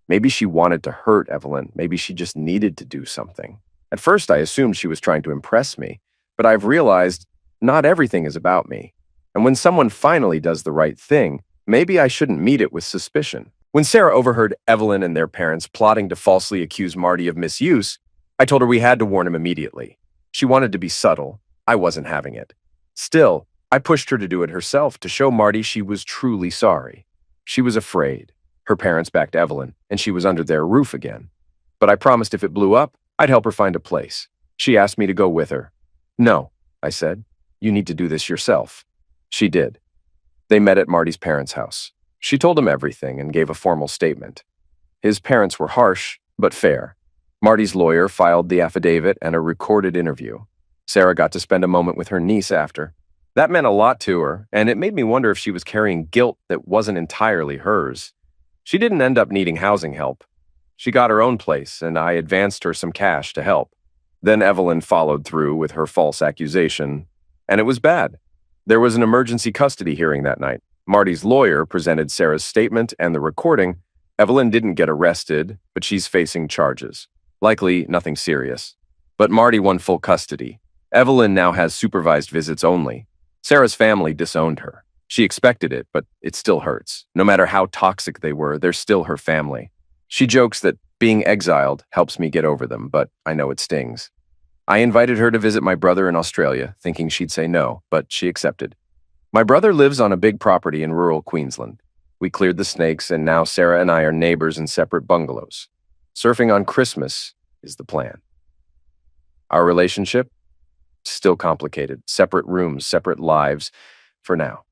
Maybe she wanted to hurt Evelyn. Maybe she just needed to do something. At first, I assumed she was trying to impress me, but I've realized not everything is about me. And when someone finally does the right thing, maybe I shouldn't meet it with suspicion. When Sarah overheard Evelyn and their parents plotting to falsely accuse Marty of misuse, I told her we had to warn him immediately. She wanted to be subtle. I wasn't having it. Still, I pushed her to do it herself to show Marty she was truly sorry. She was afraid. Her parents backed Evelyn, and she was under their roof again. But I promised if it blew up, I'd help her find a place. She asked me to go with her. No, I said. You need to do this yourself. She did. They met at Marty's parents' house. She told him everything and gave a formal statement. His parents were harsh, but fair. Marty's lawyer filed the affidavit and a recorded interview. Sarah got to spend a moment with her niece after. That meant a lot to her, and it made me wonder if she was carrying guilt that wasn't entirely hers. She didn't end up needing housing help. She got her own place, and I advanced her some cash to help. Then Evelyn followed through with her false accusation, and it was bad. There was an emergency custody hearing that night. Marty's lawyer presented Sarah's statement and the recording. Evelyn didn't get arrested, but she's facing charges. Likely nothing serious. But Marty won full custody. Evelyn now has supervised visits only. Sarah's family disowned her. She expected it, but it still hurts. No matter how toxic they were, they're still her family. She jokes that being exiled helps me get over them, but I know it stings. I invited her to visit my brother in Australia, thinking she'd say no, but she accepted. My brother lives on a big property in rural Queensland. We cleared the snakes, and now Sarah and I are neighbors in separate bungalows. Surfing on Christmas is the plan. Our relationship? Still complicated. Separate rooms, separate lives, for now.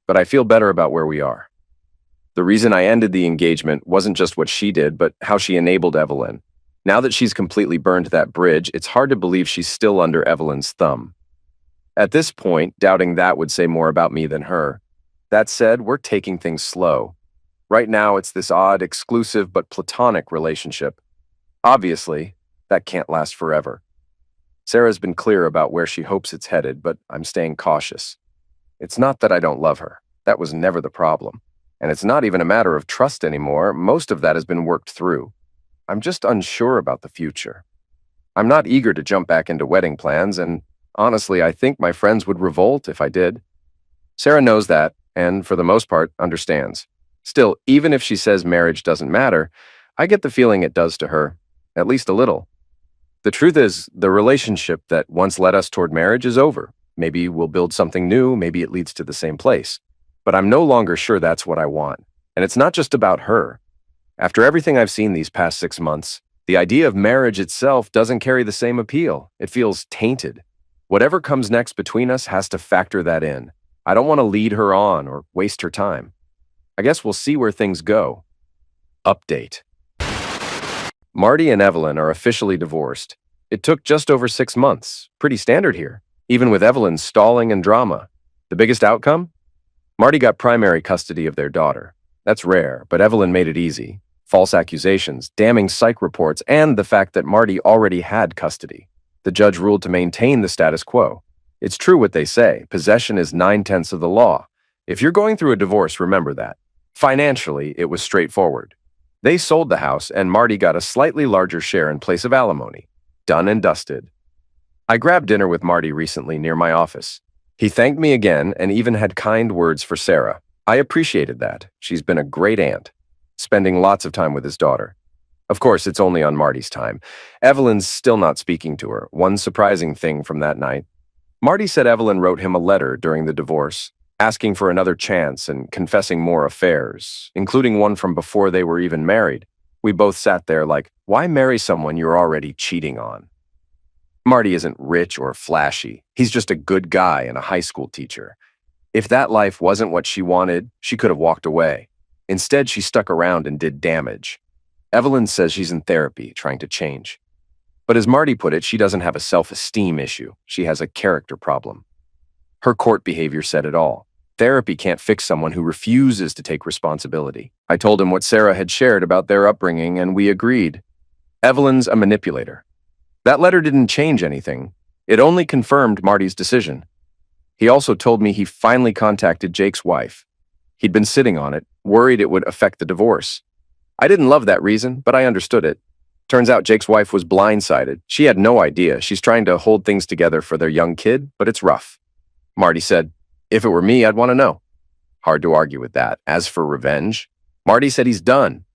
But I feel better about where we are. The reason I ended the engagement wasn't just what she did, but how she enabled Evelyn. Now that she's completely burned that bridge, it's hard to believe she's still under Evelyn's thumb. At this point, doubting that would say more about me than her. That said, we're taking things slow. Right now, it's this odd, exclusive but platonic relationship. Obviously, that can't last forever. Sarah's been clear about where she hopes it's headed, but I'm staying cautious. It's not that I don't love her. That was never the problem. And it's not even a matter of trust anymore. Most of that has been worked through. I'm just unsure about the future. I'm not eager to jump back into wedding plans, and honestly, I think my friends would revolt if I did. Sarah knows that, and for the most part, understands. Still, even if she says marriage doesn't matter, I get the feeling it does to her, at least a little. The truth is, the relationship that once led us toward marriage is over. Maybe we'll build something new, maybe it leads to the same place. But I'm no longer sure that's what I want. And it's not just about her. After everything I've seen these past 6 months, The idea of marriage itself doesn't carry the same appeal. It feels tainted. Whatever comes next between us has to factor that in. I don't want to lead her on or waste her time. I guess we'll see where things go. Update. Marty and Evelyn are officially divorced. It took just over 6 months. Pretty standard here, even with Evelyn stalling and drama. The biggest outcome? Marty got primary custody of their daughter. That's rare, but Evelyn made it easy. False accusations, damning psych reports, and the fact that Marty already had custody. The judge ruled to maintain the status quo. It's true what they say, possession is 9/10 of the law. If you're going through a divorce, remember that. Financially, it was straightforward. They sold the house, and Marty got a slightly larger share in place of alimony. Done and dusted. I grabbed dinner with Marty recently near my office. He thanked me again and even had kind words for Sarah. I appreciated that. She's been a great aunt, spending lots of time with his daughter. Of course, it's only on Marty's time. Evelyn's still not speaking to her. One surprising thing from that night. Marty said Evelyn wrote him a letter during the divorce, asking for another chance and confessing more affairs, including one from before they were even married. We both sat there like, why marry someone you're already cheating on? Marty isn't rich or flashy. He's just a good guy and a high school teacher. If that life wasn't what she wanted, she could have walked away. Instead, she stuck around and did damage. Evelyn says she's in therapy, trying to change. But as Marty put it, she doesn't have a self-esteem issue. She has a character problem. Her court behavior said it all. Therapy can't fix someone who refuses to take responsibility. I told him what Sarah had shared about their upbringing, and we agreed. Evelyn's a manipulator. That letter didn't change anything. It only confirmed Marty's decision. He also told me he finally contacted Jake's wife. He'd been sitting on it, worried it would affect the divorce. I didn't love that reason, but I understood it. Turns out Jake's wife was blindsided. She had no idea. She's trying to hold things together for their young kid, but it's rough. Marty said, if it were me, I'd want to know. Hard to argue with that. As for revenge, Marty said he's done.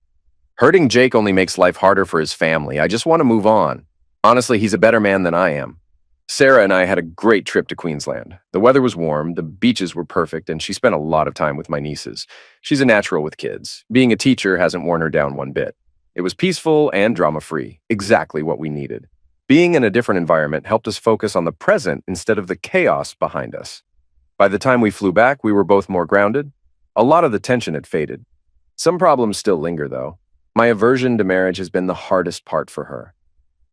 Hurting Jake only makes life harder for his family. I just want to move on. Honestly, he's a better man than I am. Sarah and I had a great trip to Queensland. The weather was warm, the beaches were perfect, and she spent a lot of time with my nieces. She's a natural with kids. Being a teacher hasn't worn her down one bit. It was peaceful and drama-free, exactly what we needed. Being in a different environment helped us focus on the present instead of the chaos behind us. By the time we flew back, we were both more grounded. A lot of the tension had faded. Some problems still linger, though. My aversion to marriage has been the hardest part for her.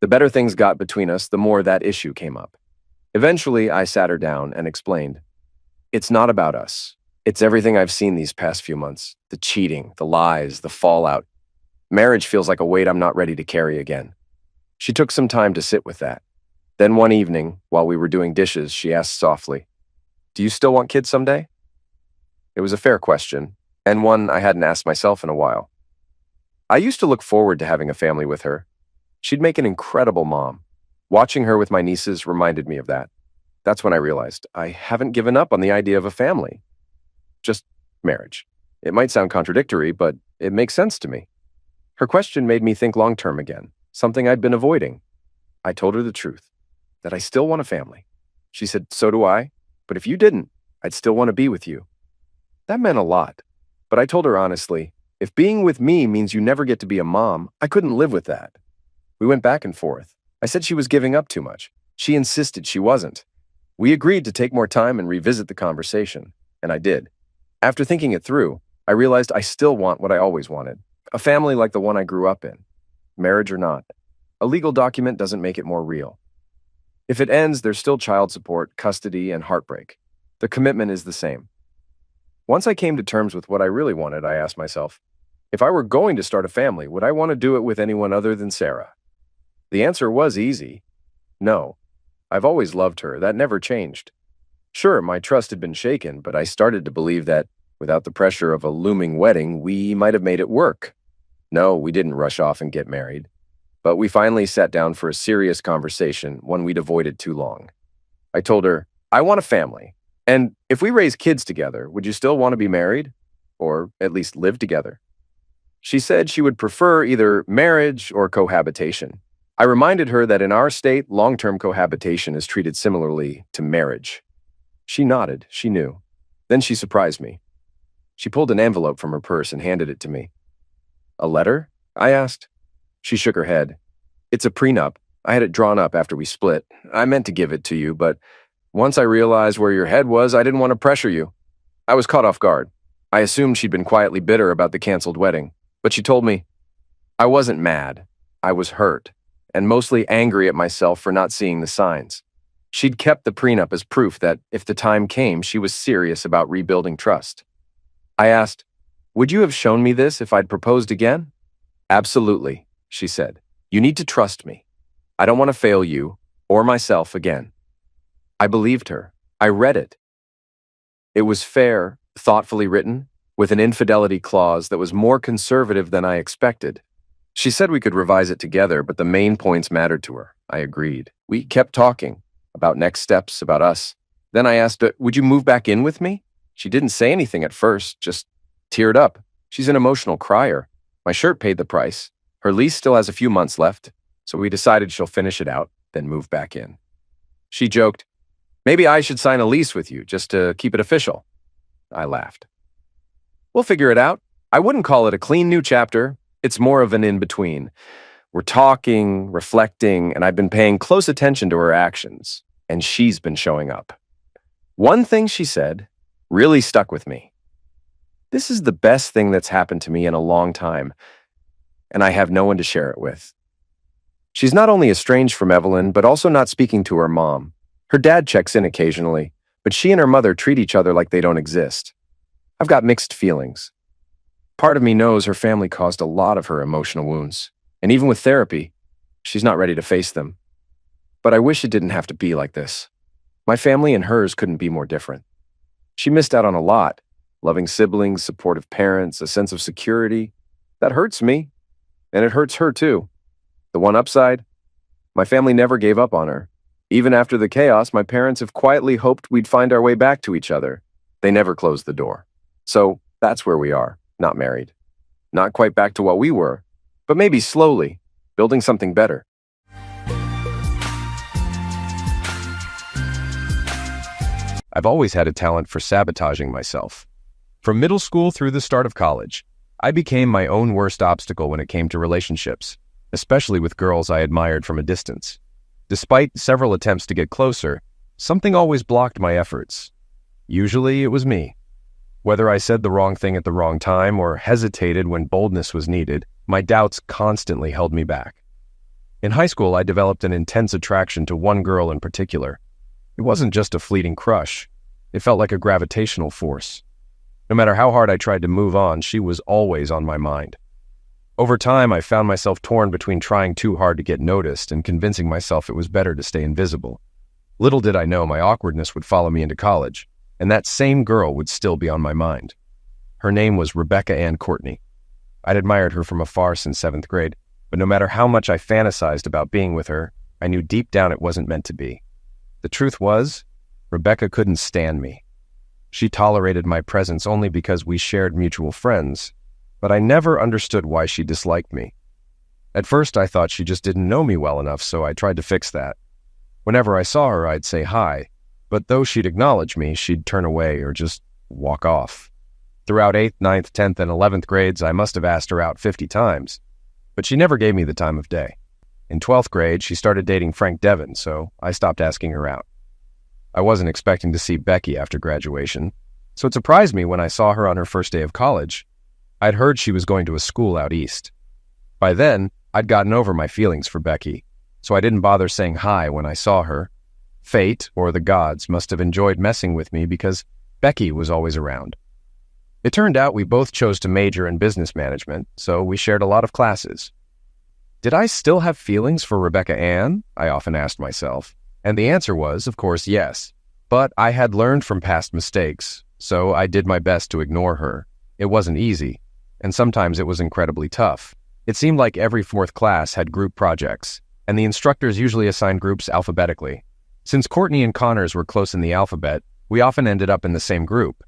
The better things got between us, the more that issue came up. Eventually, I sat her down and explained, it's not about us. It's everything I've seen these past few months. The cheating, the lies, the fallout. Marriage feels like a weight I'm not ready to carry again. She took some time to sit with that. Then one evening, while we were doing dishes, she asked softly, do you still want kids someday? It was a fair question, and one I hadn't asked myself in a while. I used to look forward to having a family with her. She'd make an incredible mom. Watching her with my nieces reminded me of that. That's when I realized I haven't given up on the idea of a family. Just marriage. It might sound contradictory, but it makes sense to me. Her question made me think long-term again, something I'd been avoiding. I told her the truth, that I still want a family. She said, so do I, but if you didn't, I'd still want to be with you. That meant a lot, but I told her honestly, if being with me means you never get to be a mom, I couldn't live with that. We went back and forth. I said she was giving up too much. She insisted she wasn't. We agreed to take more time and revisit the conversation, and I did. After thinking it through, I realized I still want what I always wanted, a family like the one I grew up in. Marriage or not, a legal document doesn't make it more real. If it ends, there's still child support, custody, and heartbreak. The commitment is the same. Once I came to terms with what I really wanted, I asked myself, if I were going to start a family, would I want to do it with anyone other than Sarah? The answer was easy. No. I've always loved her. That never changed. Sure, my trust had been shaken, but I started to believe that, without the pressure of a looming wedding, we might have made it work. No, we didn't rush off and get married. But we finally sat down for a serious conversation, one we'd avoided too long. I told her, I want a family. And if we raise kids together, would you still want to be married? Or at least live together? She said she would prefer either marriage or cohabitation. I reminded her that in our state, long-term cohabitation is treated similarly to marriage. She nodded. She knew. Then she surprised me. She pulled an envelope from her purse and handed it to me. A letter? I asked. She shook her head. It's a prenup. I had it drawn up after we split. I meant to give it to you, but once I realized where your head was, I didn't want to pressure you. I was caught off guard. I assumed she'd been quietly bitter about the canceled wedding, but she told me I wasn't mad. I was hurt, and mostly angry at myself for not seeing the signs. She'd kept the prenup as proof that, if the time came, she was serious about rebuilding trust. I asked, "Would you have shown me this if I'd proposed again?" "Absolutely," she said. "You need to trust me. I don't want to fail you or myself again." I believed her. I read it. It was fair, thoughtfully written, with an infidelity clause that was more conservative than I expected. She said we could revise it together, but the main points mattered to her. I agreed. We kept talking about next steps, about us. Then I asked, "Would you move back in with me?" She didn't say anything at first, just teared up. She's an emotional crier. My shirt paid the price. Her lease still has a few months left, so we decided she'll finish it out, then move back in. She joked, "Maybe I should sign a lease with you, just to keep it official." I laughed. "We'll figure it out. I wouldn't call it a clean new chapter. It's more of an in-between. We're talking, reflecting, and I've been paying close attention to her actions, and she's been showing up." One thing she said really stuck with me. "This is the best thing that's happened to me in a long time, and I have no one to share it with." She's not only estranged from Evelyn, but also not speaking to her mom. Her dad checks in occasionally, but she and her mother treat each other like they don't exist. I've got mixed feelings. Part of me knows her family caused a lot of her emotional wounds, and even with therapy, she's not ready to face them. But I wish it didn't have to be like this. My family and hers couldn't be more different. She missed out on a lot: loving siblings, supportive parents, a sense of security. That hurts me, and it hurts her too. The one upside? My family never gave up on her. Even after the chaos, my parents have quietly hoped we'd find our way back to each other. They never closed the door. So that's where we are, not married. Not quite back to what we were, but maybe slowly, building something better. I've always had a talent for sabotaging myself. From middle school through the start of college, I became my own worst obstacle when it came to relationships, especially with girls I admired from a distance. Despite several attempts to get closer, something always blocked my efforts. Usually it was me. Whether I said the wrong thing at the wrong time or hesitated when boldness was needed, my doubts constantly held me back. In high school, I developed an intense attraction to one girl in particular. It wasn't just a fleeting crush. It felt like a gravitational force. No matter how hard I tried to move on, she was always on my mind. Over time, I found myself torn between trying too hard to get noticed and convincing myself it was better to stay invisible. Little did I know my awkwardness would follow me into college, and that same girl would still be on my mind. Her name was Rebecca Ann Courtney. I'd admired her from afar since 7th grade, but no matter how much I fantasized about being with her, I knew deep down it wasn't meant to be. The truth was, Rebecca couldn't stand me. She tolerated my presence only because we shared mutual friends, but I never understood why she disliked me. At first, I thought she just didn't know me well enough, so I tried to fix that. Whenever I saw her, I'd say hi, but though she'd acknowledge me, she'd turn away or just walk off. Throughout 8th, 9th, 10th, and 11th grades, I must have asked her out 50 times, but she never gave me the time of day. In 12th grade, she started dating Frank Devon, so I stopped asking her out. I wasn't expecting to see Becky after graduation, so it surprised me when I saw her on her first day of college. I'd heard she was going to a school out east. By then, I'd gotten over my feelings for Becky, so I didn't bother saying hi when I saw her. Fate, or the gods, must have enjoyed messing with me because Becky was always around. It turned out we both chose to major in business management, so we shared a lot of classes. Did I still have feelings for Rebecca Ann? I often asked myself. And the answer was, of course, yes. But I had learned from past mistakes, so I did my best to ignore her. It wasn't easy, and sometimes it was incredibly tough. It seemed like every 4th class had group projects, and the instructors usually assigned groups alphabetically. Since Courtney and Connors were close in the alphabet, we often ended up in the same group.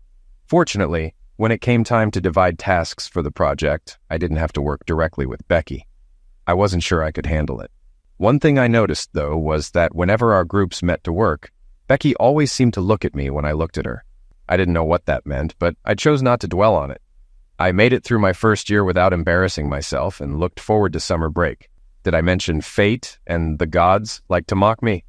Fortunately, when it came time to divide tasks for the project, I didn't have to work directly with Becky. I wasn't sure I could handle it. One thing I noticed, though, was that whenever our groups met to work, Becky always seemed to look at me when I looked at her. I didn't know what that meant, but I chose not to dwell on it. I made it through my first year without embarrassing myself and looked forward to summer break. Did I mention fate and the gods like to mock me?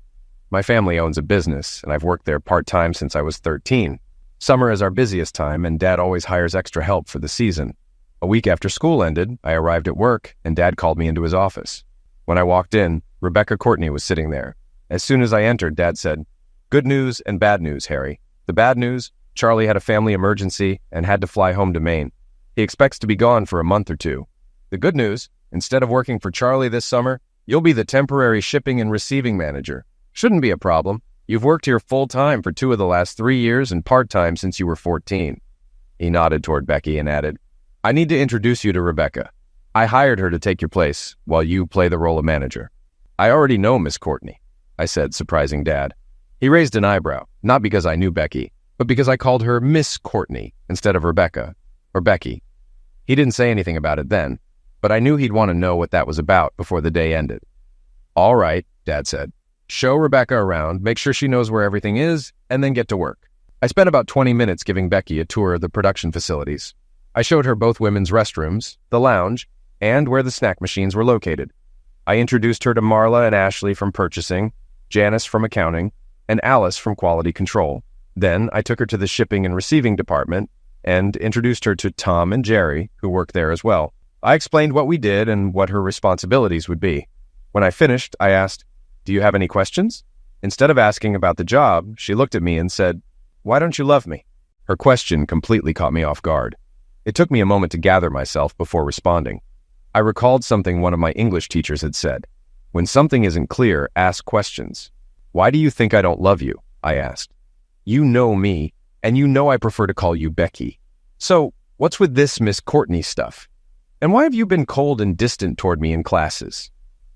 My family owns a business, and I've worked there part-time since I was 13. Summer is our busiest time, and Dad always hires extra help for the season. A week after school ended, I arrived at work, and Dad called me into his office. When I walked in, Rebecca Courtney was sitting there. As soon as I entered, Dad said, "Good news and bad news, Harry. The bad news, Charlie had a family emergency and had to fly home to Maine. He expects to be gone for a month or two. The good news, instead of working for Charlie this summer, you'll be the temporary shipping and receiving manager. Shouldn't be a problem. You've worked here full-time for 2 of the last 3 years and part-time since you were 14. He nodded toward Becky and added, "I need to introduce you to Rebecca. I hired her to take your place while you play the role of manager." "I already know Miss Courtney," I said, surprising Dad. He raised an eyebrow, not because I knew Becky, but because I called her Miss Courtney instead of Rebecca, or Becky. He didn't say anything about it then, but I knew he'd want to know what that was about before the day ended. "All right," Dad said. "Show Rebecca around, make sure she knows where everything is, and then get to work." I spent about 20 minutes giving Becky a tour of the production facilities. I showed her both women's restrooms, the lounge, and where the snack machines were located. I introduced her to Marla and Ashley from purchasing, Janice from accounting, and Alice from quality control. Then I took her to the shipping and receiving department and introduced her to Tom and Jerry, who work there as well. I explained what we did and what her responsibilities would be. When I finished, I asked, "Do you have any questions?" Instead of asking about the job, she looked at me and said, "Why don't you love me?" Her question completely caught me off guard. It took me a moment to gather myself before responding. I recalled something one of my English teachers had said. When something isn't clear, ask questions. "Why do you think I don't love you?" I asked. "You know me, and you know I prefer to call you Becky. So, what's with this Miss Courtney stuff? And why have you been cold and distant toward me in classes?"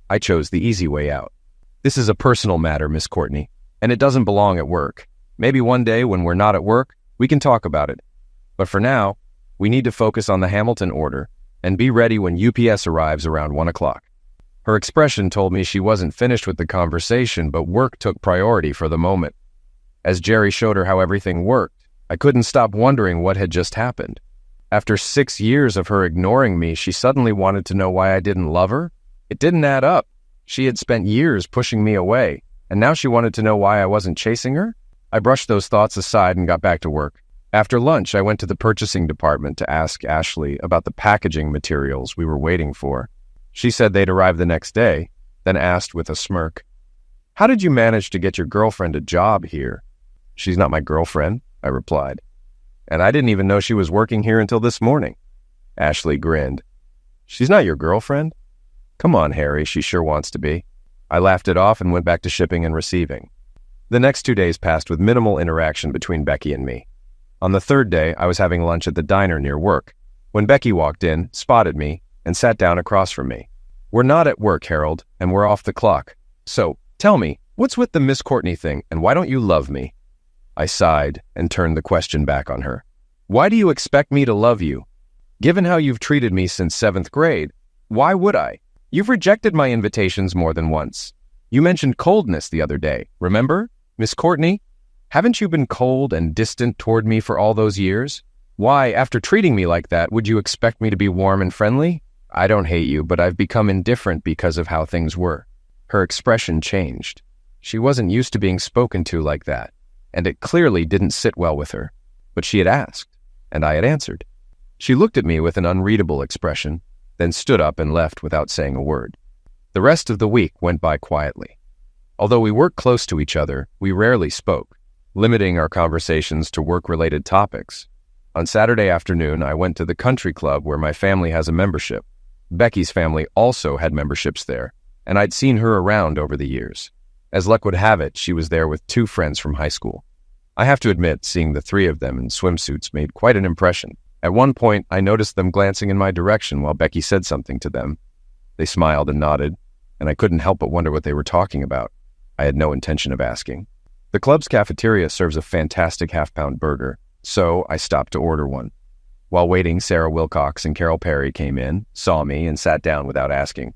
I chose the easy way out. "This is a personal matter, Miss Courtney, and it doesn't belong at work. Maybe one day when we're not at work, we can talk about it. But for now, we need to focus on the Hamilton order and be ready when UPS arrives around 1 o'clock. Her expression told me she wasn't finished with the conversation, but work took priority for the moment. As Jerry showed her how everything worked, I couldn't stop wondering what had just happened. After 6 years of her ignoring me, she suddenly wanted to know why I didn't love her? It didn't add up. She had spent years pushing me away, and now she wanted to know why I wasn't chasing her? I brushed those thoughts aside and got back to work. After lunch, I went to the purchasing department to ask Ashley about the packaging materials we were waiting for. She said they'd arrive the next day, then asked with a smirk, "How did you manage to get your girlfriend a job here?" "She's not my girlfriend," I replied. "And I didn't even know she was working here until this morning." Ashley grinned. "She's not your girlfriend? Come on, Harry, she sure wants to be." I laughed it off and went back to shipping and receiving. The next 2 days passed with minimal interaction between Becky and me. On the third day, I was having lunch at the diner near work, when Becky walked in, spotted me, and sat down across from me. "We're not at work, Harold, and we're off the clock. So, tell me, what's with the Miss Courtney thing, and why don't you love me?" I sighed and turned the question back on her. "Why do you expect me to love you? Given how you've treated me since 7th grade, why would I? You've rejected my invitations more than once. You mentioned coldness the other day, remember? Miss Courtney, haven't you been cold and distant toward me for all those years? Why, after treating me like that, would you expect me to be warm and friendly? I don't hate you, but I've become indifferent because of how things were." Her expression changed. She wasn't used to being spoken to like that, and it clearly didn't sit well with her. But she had asked, and I had answered. She looked at me with an unreadable expression, then stood up and left without saying a word. The rest of the week went by quietly. Although we worked close to each other, we rarely spoke, limiting our conversations to work-related topics. On Saturday afternoon, I went to the country club where my family has a membership. Becky's family also had memberships there, and I'd seen her around over the years. As luck would have it, she was there with 2 friends from high school. I have to admit, seeing the 3 of them in swimsuits made quite an impression. At one point, I noticed them glancing in my direction while Becky said something to them. They smiled and nodded, and I couldn't help but wonder what they were talking about. I had no intention of asking. The club's cafeteria serves a fantastic half-pound burger, so I stopped to order one. While waiting, Sarah Wilcox and Carol Perry came in, saw me, and sat down without asking.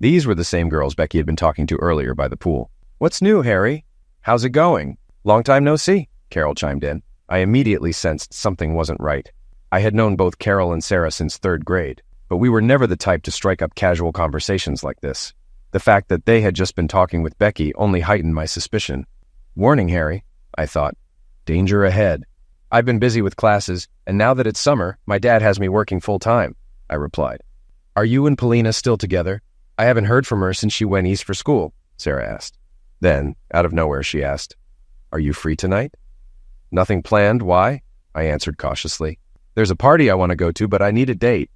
These were the same girls Becky had been talking to earlier by the pool. "What's new, Harry? How's it going? Long time no see," Carol chimed in. I immediately sensed something wasn't right. I had known both Carol and Sarah since 3rd grade. but we were never the type to strike up casual conversations like this. The fact that they had just been talking with Becky only heightened my suspicion. Warning, Harry, I thought. Danger ahead. I've been busy with classes, and now that it's summer, my dad has me working full-time, I replied. Are you and Polina still together? I haven't heard from her since she went east for school, Sarah asked. Then, out of nowhere, she asked, Are you free tonight? Nothing planned, why? I answered cautiously. There's a party I want to go to, but I need a date.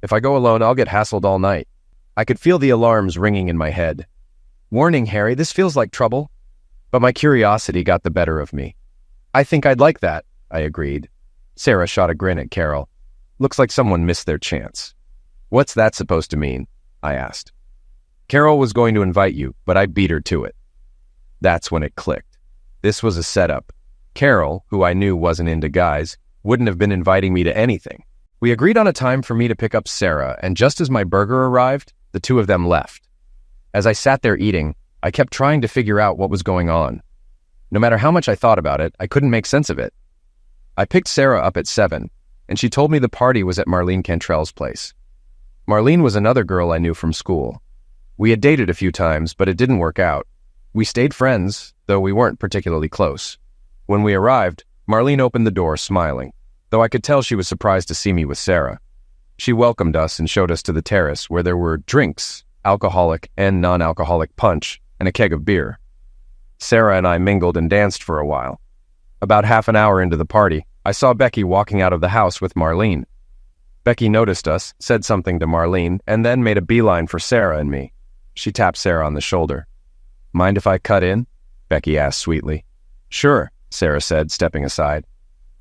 If I go alone, I'll get hassled all night. I could feel the alarms ringing in my head. Warning, Harry, this feels like trouble. But my curiosity got the better of me. I think I'd like that, I agreed. Sarah shot a grin at Carol. Looks like someone missed their chance. What's that supposed to mean? I asked. Carol was going to invite you, but I beat her to it. That's when it clicked. This was a setup. Carol, who I knew wasn't into guys, wouldn't have been inviting me to anything. We agreed on a time for me to pick up Sarah, and just as my burger arrived, the two of them left. As I sat there eating, I kept trying to figure out what was going on. No matter how much I thought about it, I couldn't make sense of it. I picked Sarah up at 7, and she told me the party was at Marlene Cantrell's place. Marlene was another girl I knew from school. We had dated a few times, but it didn't work out. We stayed friends, though we weren't particularly close. When we arrived, Marlene opened the door smiling, though I could tell she was surprised to see me with Sarah. She welcomed us and showed us to the terrace where there were drinks, alcoholic and non-alcoholic punch, and a keg of beer. Sarah and I mingled and danced for a while. About half an hour into the party, I saw Becky walking out of the house with Marlene. Becky noticed us, said something to Marlene, and then made a beeline for Sarah and me. She tapped Sarah on the shoulder. Mind if I cut in? Becky asked sweetly. Sure, Sarah said, stepping aside.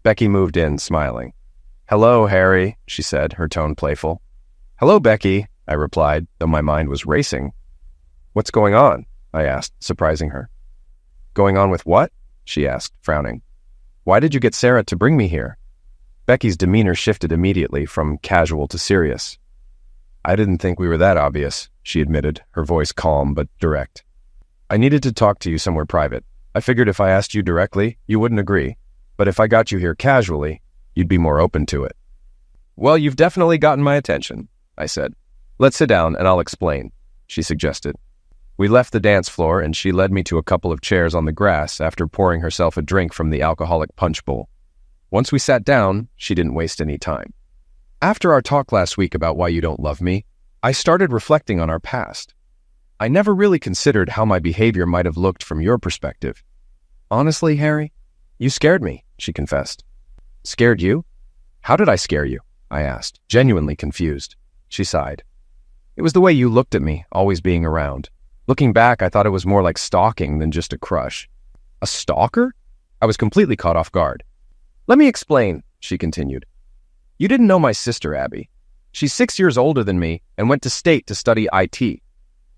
Becky moved in, smiling. Hello, Harry, she said, her tone playful. Hello, Becky, I replied, though my mind was racing. What's going on? I asked, surprising her. Going on with what? She asked, frowning. Why did you get Sarah to bring me here? Becky's demeanor shifted immediately from casual to serious. I didn't think we were that obvious, she admitted, her voice calm but direct. I needed to talk to you somewhere private. I figured if I asked you directly, you wouldn't agree. But if I got you here casually, you'd be more open to it. Well, you've definitely gotten my attention, I said. Let's sit down and I'll explain, she suggested. We left the dance floor and she led me to a couple of chairs on the grass after pouring herself a drink from the alcoholic punch bowl. Once we sat down, she didn't waste any time. After our talk last week about why you don't love me, I started reflecting on our past. I never really considered how my behavior might have looked from your perspective. Honestly, Harry, you scared me, she confessed. Scared you? How did I scare you? I asked, genuinely confused. She sighed. It was the way you looked at me, always being around. Looking back, I thought it was more like stalking than just a crush. A stalker? I was completely caught off guard. Let me explain, she continued. You didn't know my sister, Abby. She's 6 years older than me and went to state to study IT.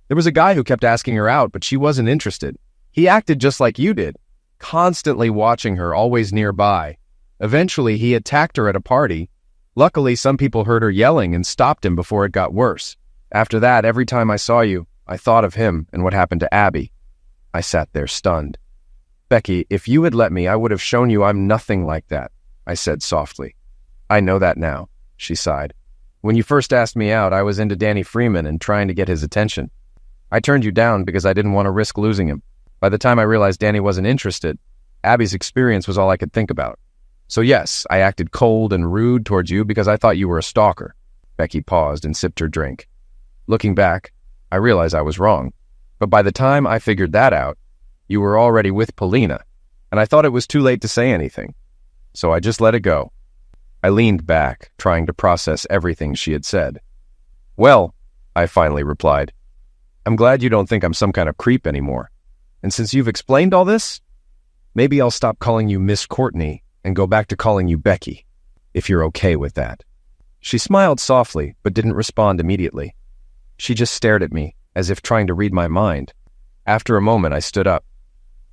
There was a guy who kept asking her out, but she wasn't interested. He acted just like you did, constantly watching her, always nearby. Eventually, he attacked her at a party. Luckily, some people heard her yelling and stopped him before it got worse. After that, every time I saw you, I thought of him and what happened to Abby. I sat there stunned. Becky, if you had let me, I would have shown you I'm nothing like that, I said softly. I know that now, she sighed. When you first asked me out, I was into Danny Freeman and trying to get his attention. I turned you down because I didn't want to risk losing him. By the time I realized Danny wasn't interested, Abby's experience was all I could think about. So yes, I acted cold and rude towards you because I thought you were a stalker. Becky paused and sipped her drink. Looking back, I realized I was wrong. But by the time I figured that out, you were already with Polina, and I thought it was too late to say anything. So I just let it go. I leaned back, trying to process everything she had said. Well, I finally replied, I'm glad you don't think I'm some kind of creep anymore. And since you've explained all this, maybe I'll stop calling you Miss Courtney and go back to calling you Becky, if you're okay with that. She smiled softly, but didn't respond immediately. She just stared at me, as if trying to read my mind. After a moment, I stood up.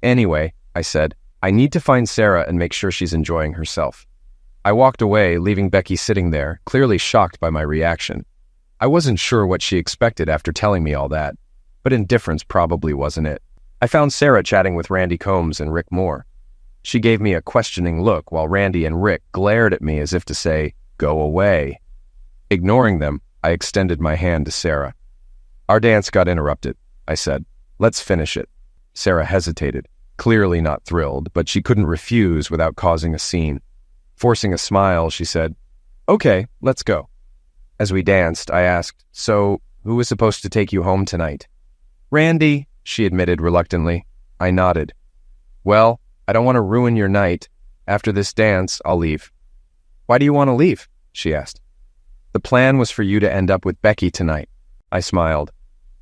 Anyway, I said, I need to find Sarah and make sure she's enjoying herself. I walked away, leaving Becky sitting there, clearly shocked by my reaction. I wasn't sure what she expected after telling me all that, but indifference probably wasn't it. I found Sarah chatting with Randy Combs and Rick Moore. She gave me a questioning look while Randy and Rick glared at me as if to say, go away. Ignoring them, I extended my hand to Sarah. Our dance got interrupted, I said. Let's finish it. Sarah hesitated, clearly not thrilled, but she couldn't refuse without causing a scene. Forcing a smile, she said, Okay, let's go. As we danced, I asked, So, who was supposed to take you home tonight? Randy, she admitted reluctantly. I nodded. Well, I don't want to ruin your night. After this dance, I'll leave. Why do you want to leave? She asked. The plan was for you to end up with Becky tonight. I smiled.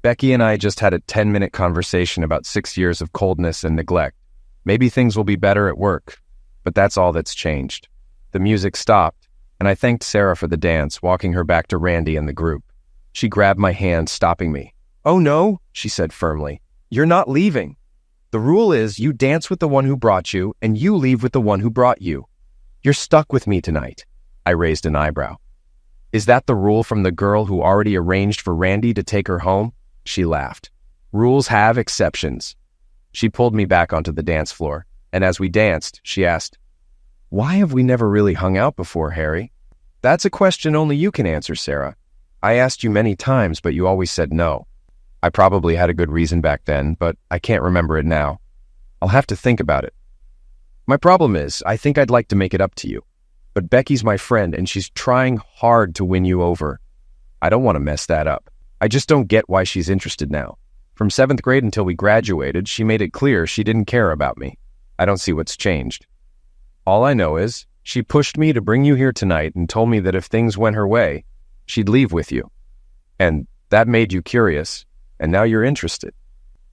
Becky and I just had a 10-minute conversation about 6 years of coldness and neglect. Maybe things will be better at work, but that's all that's changed. The music stopped, and I thanked Sarah for the dance, walking her back to Randy and the group. She grabbed my hand, stopping me. Oh no, she said firmly. You're not leaving. The rule is you dance with the one who brought you, and you leave with the one who brought you. You're stuck with me tonight. I raised an eyebrow. Is that the rule from the girl who already arranged for Randy to take her home? She laughed. Rules have exceptions. She pulled me back onto the dance floor, and as we danced, she asked, Why have we never really hung out before, Harry? That's a question only you can answer, Sarah. I asked you many times, but you always said no. I probably had a good reason back then, but I can't remember it now. I'll have to think about it. My problem is, I think I'd like to make it up to you. But Becky's my friend, and she's trying hard to win you over. I don't want to mess that up. I just don't get why she's interested now. From 7th grade until we graduated, she made it clear she didn't care about me. I don't see what's changed. All I know is, she pushed me to bring you here tonight and told me that if things went her way, she'd leave with you. And that made you curious, and now you're interested.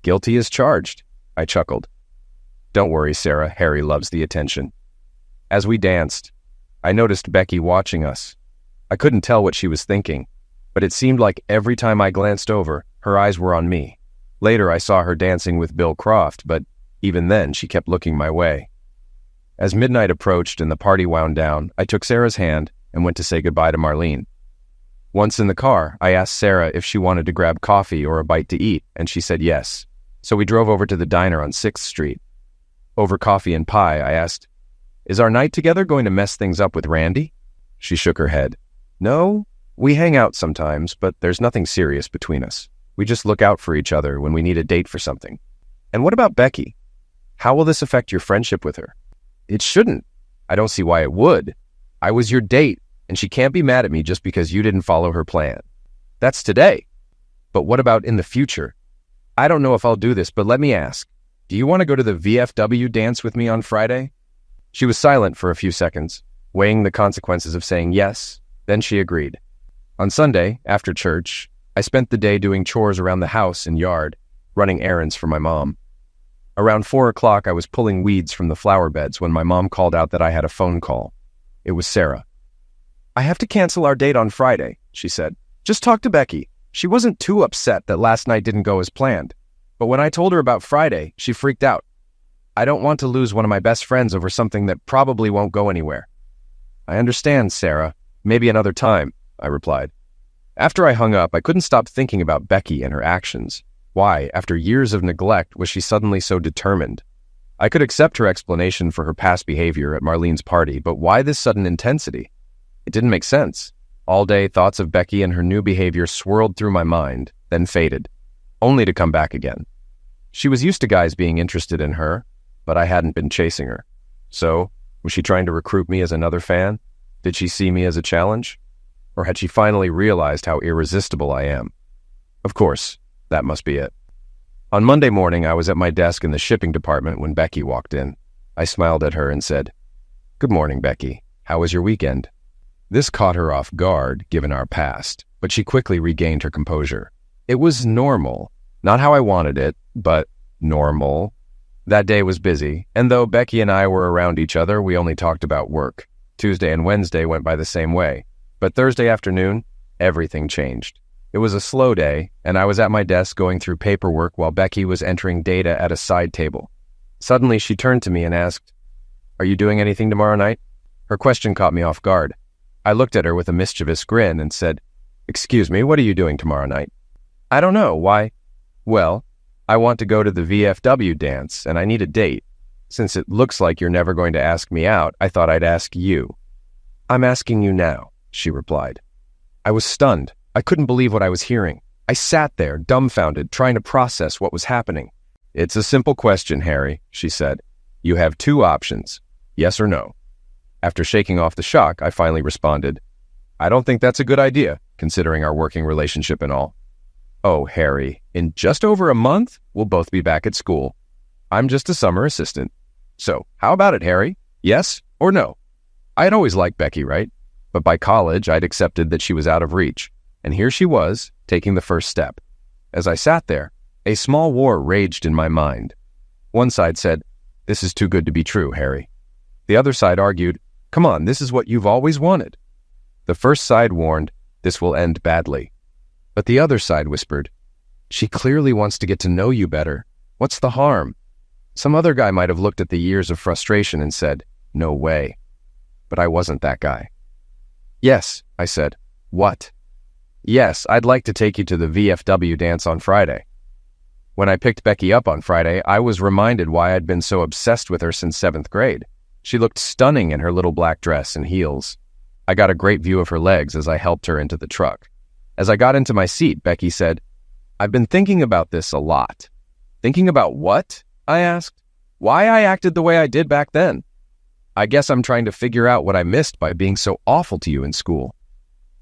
Guilty as charged, I chuckled. Don't worry, Sarah, Harry loves the attention. As we danced, I noticed Becky watching us. I couldn't tell what she was thinking, but it seemed like every time I glanced over, her eyes were on me. Later, I saw her dancing with Bill Croft, but even then, she kept looking my way. As midnight approached and the party wound down, I took Sarah's hand and went to say goodbye to Marlene. Once in the car, I asked Sarah if she wanted to grab coffee or a bite to eat, and she said yes. So we drove over to the diner on 6th Street. Over coffee and pie, I asked, Is our night together going to mess things up with Randy? She shook her head. No, we hang out sometimes, but there's nothing serious between us. We just look out for each other when we need a date for something. And what about Becky? How will this affect your friendship with her? It shouldn't. I don't see why it would. I was your date, and she can't be mad at me just because you didn't follow her plan. That's today. But what about in the future? I don't know if I'll do this, but let me ask. Do you want to go to the VFW dance with me on Friday? She was silent for a few seconds, weighing the consequences of saying yes. Then she agreed. On Sunday, after church, I spent the day doing chores around the house and yard, running errands for my mom. Around 4 o'clock, I was pulling weeds from the flower beds when my mom called out that I had a phone call. It was Sarah. I have to cancel our date on Friday, she said. Just talk to Becky. She wasn't too upset that last night didn't go as planned. But when I told her about Friday, she freaked out. I don't want to lose one of my best friends over something that probably won't go anywhere. I understand, Sarah. Maybe another time, I replied. After I hung up, I couldn't stop thinking about Becky and her actions. Why, after years of neglect, was she suddenly so determined? I could accept her explanation for her past behavior at Marlene's party, but why this sudden intensity? It didn't make sense. All day, thoughts of Becky and her new behavior swirled through my mind, then faded, only to come back again. She was used to guys being interested in her, but I hadn't been chasing her. So, was she trying to recruit me as another fan? Did she see me as a challenge? Or had she finally realized how irresistible I am? Of course, that must be it. On Monday morning, I was at my desk in the shipping department when Becky walked in. I smiled at her and said, Good morning, Becky. How was your weekend? This caught her off guard, given our past, but she quickly regained her composure. It was normal. Not how I wanted it, but normal. That day was busy, and though Becky and I were around each other, we only talked about work. Tuesday and Wednesday went by the same way. But Thursday afternoon, everything changed. It was a slow day, and I was at my desk going through paperwork while Becky was entering data at a side table. Suddenly, she turned to me and asked, Are you doing anything tomorrow night? Her question caught me off guard. I looked at her with a mischievous grin and said, Excuse me, what are you doing tomorrow night? I don't know. Why? Well, I want to go to the VFW dance, and I need a date. Since it looks like you're never going to ask me out, I thought I'd ask you. I'm asking you now, she replied. I was stunned. I couldn't believe what I was hearing. I sat there, dumbfounded, trying to process what was happening. "It's a simple question, Harry," she said. "You have two options, yes or no." After shaking off the shock, I finally responded, "I don't think that's a good idea, considering our working relationship and all." "Oh, Harry, in just over a month, we'll both be back at school. I'm just a summer assistant. So, how about it, Harry? Yes or no?" I had always liked Becky, right? But by college, I'd accepted that she was out of reach. And here she was, taking the first step. As I sat there, a small war raged in my mind. One side said, "This is too good to be true, Harry." The other side argued, "Come on, this is what you've always wanted." The first side warned, "This will end badly." But the other side whispered, "She clearly wants to get to know you better. What's the harm?" Some other guy might have looked at the years of frustration and said, "No way." But I wasn't that guy. "Yes," I said. "What?" "Yes, I'd like to take you to the VFW dance on Friday." When I picked Becky up on Friday, I was reminded why I'd been so obsessed with her since 7th grade. She looked stunning in her little black dress and heels. I got a great view of her legs as I helped her into the truck. As I got into my seat, Becky said, "I've been thinking about this a lot." "Thinking about what?" I asked. "Why I acted the way I did back then. I guess I'm trying to figure out what I missed by being so awful to you in school."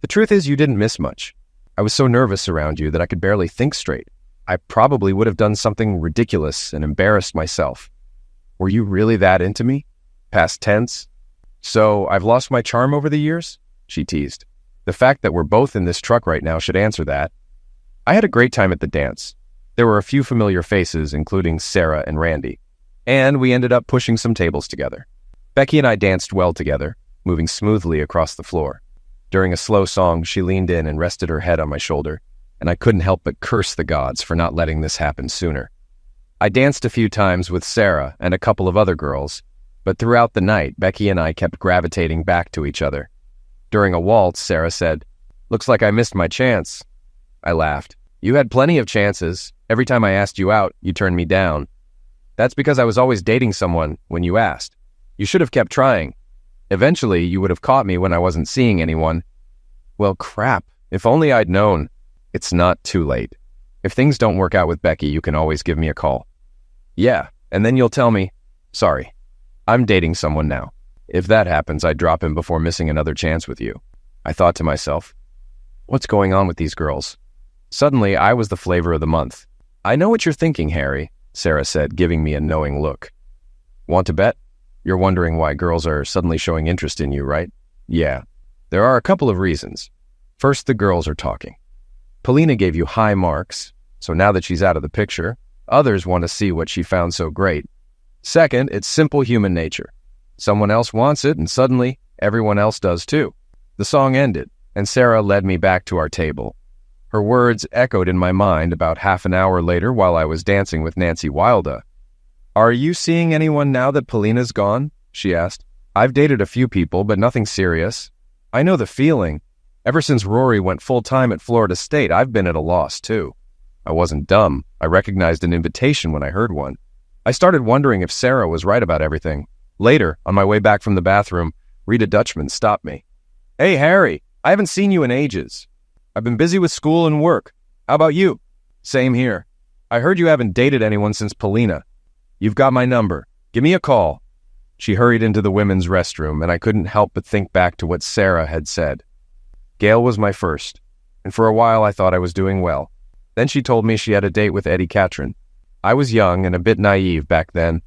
"The truth is you didn't miss much. I was so nervous around you that I could barely think straight. I probably would have done something ridiculous and embarrassed myself." "Were you really that into me?" Past tense. "So I've lost my charm over the years?" she teased. The fact that we're both in this truck right now should answer that. I had a great time at the dance. There were a few familiar faces, including Sarah and Randy. And we ended up pushing some tables together. Becky and I danced well together, moving smoothly across the floor. During a slow song, she leaned in and rested her head on my shoulder, and I couldn't help but curse the gods for not letting this happen sooner. I danced a few times with Sarah and a couple of other girls, but throughout the night, Becky and I kept gravitating back to each other. During a waltz, Sarah said, "Looks like I missed my chance." I laughed. "You had plenty of chances. Every time I asked you out, you turned me down." "That's because I was always dating someone when you asked. You should have kept trying. Eventually, you would have caught me when I wasn't seeing anyone." "Well, crap. If only I'd known." "It's not too late. If things don't work out with Becky, you can always give me a call." "Yeah, and then you'll tell me, 'Sorry, I'm dating someone now.' If that happens, I'd drop him before missing another chance with you." I thought to myself, what's going on with these girls? Suddenly, I was the flavor of the month. "I know what you're thinking, Harry," Sarah said, giving me a knowing look. "Want to bet? You're wondering why girls are suddenly showing interest in you, right?" "Yeah. There are a couple of reasons. First, the girls are talking. Polina gave you high marks, so now that she's out of the picture, others want to see what she found so great. Second, it's simple human nature. Someone else wants it, and suddenly, everyone else does too." The song ended, and Sarah led me back to our table. Her words echoed in my mind about half an hour later while I was dancing with Nancy Wilda. "Are you seeing anyone now that Polina's gone?" she asked. "I've dated a few people, but nothing serious. I know the feeling. Ever since Rory went full-time at Florida State, I've been at a loss, too." I wasn't dumb. I recognized an invitation when I heard one. I started wondering if Sarah was right about everything. Later, on my way back from the bathroom, Rita Dutchman stopped me. "Hey, Harry, I haven't seen you in ages. I've been busy with school and work. How about you?" "Same here. I heard you haven't dated anyone since Polina. You've got my number. Give me a call." She hurried into the women's restroom, and I couldn't help but think back to what Sarah had said. Gail was my first, and for a while I thought I was doing well. Then she told me she had a date with Eddie Catron. I was young and a bit naive back then.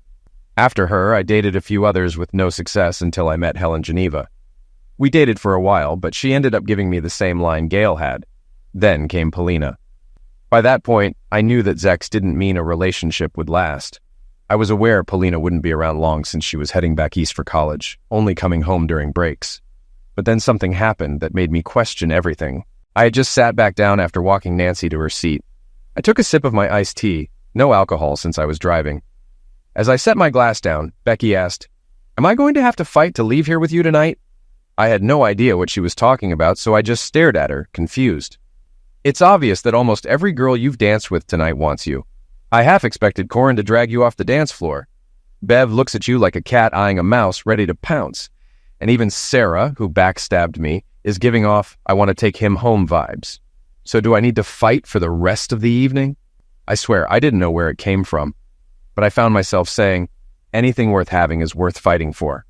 After her, I dated a few others with no success until I met Helen Geneva. We dated for a while, but she ended up giving me the same line Gail had. Then came Polina. By that point, I knew that Zex didn't mean a relationship would last. I was aware Polina wouldn't be around long since she was heading back east for college, only coming home during breaks. But then something happened that made me question everything. I had just sat back down after walking Nancy to her seat. I took a sip of my iced tea, no alcohol since I was driving. As I set my glass down, Becky asked, "Am I going to have to fight to leave here with you tonight?" I had no idea what she was talking about, so I just stared at her, confused. "It's obvious that almost every girl you've danced with tonight wants you. I half expected Corin to drag you off the dance floor. Bev looks at you like a cat eyeing a mouse ready to pounce. And even Sarah, who backstabbed me, is giving off I want to take him home vibes. So do I need to fight for the rest of the evening? I swear, I didn't know where it came from, but I found myself saying, anything worth having is worth fighting for.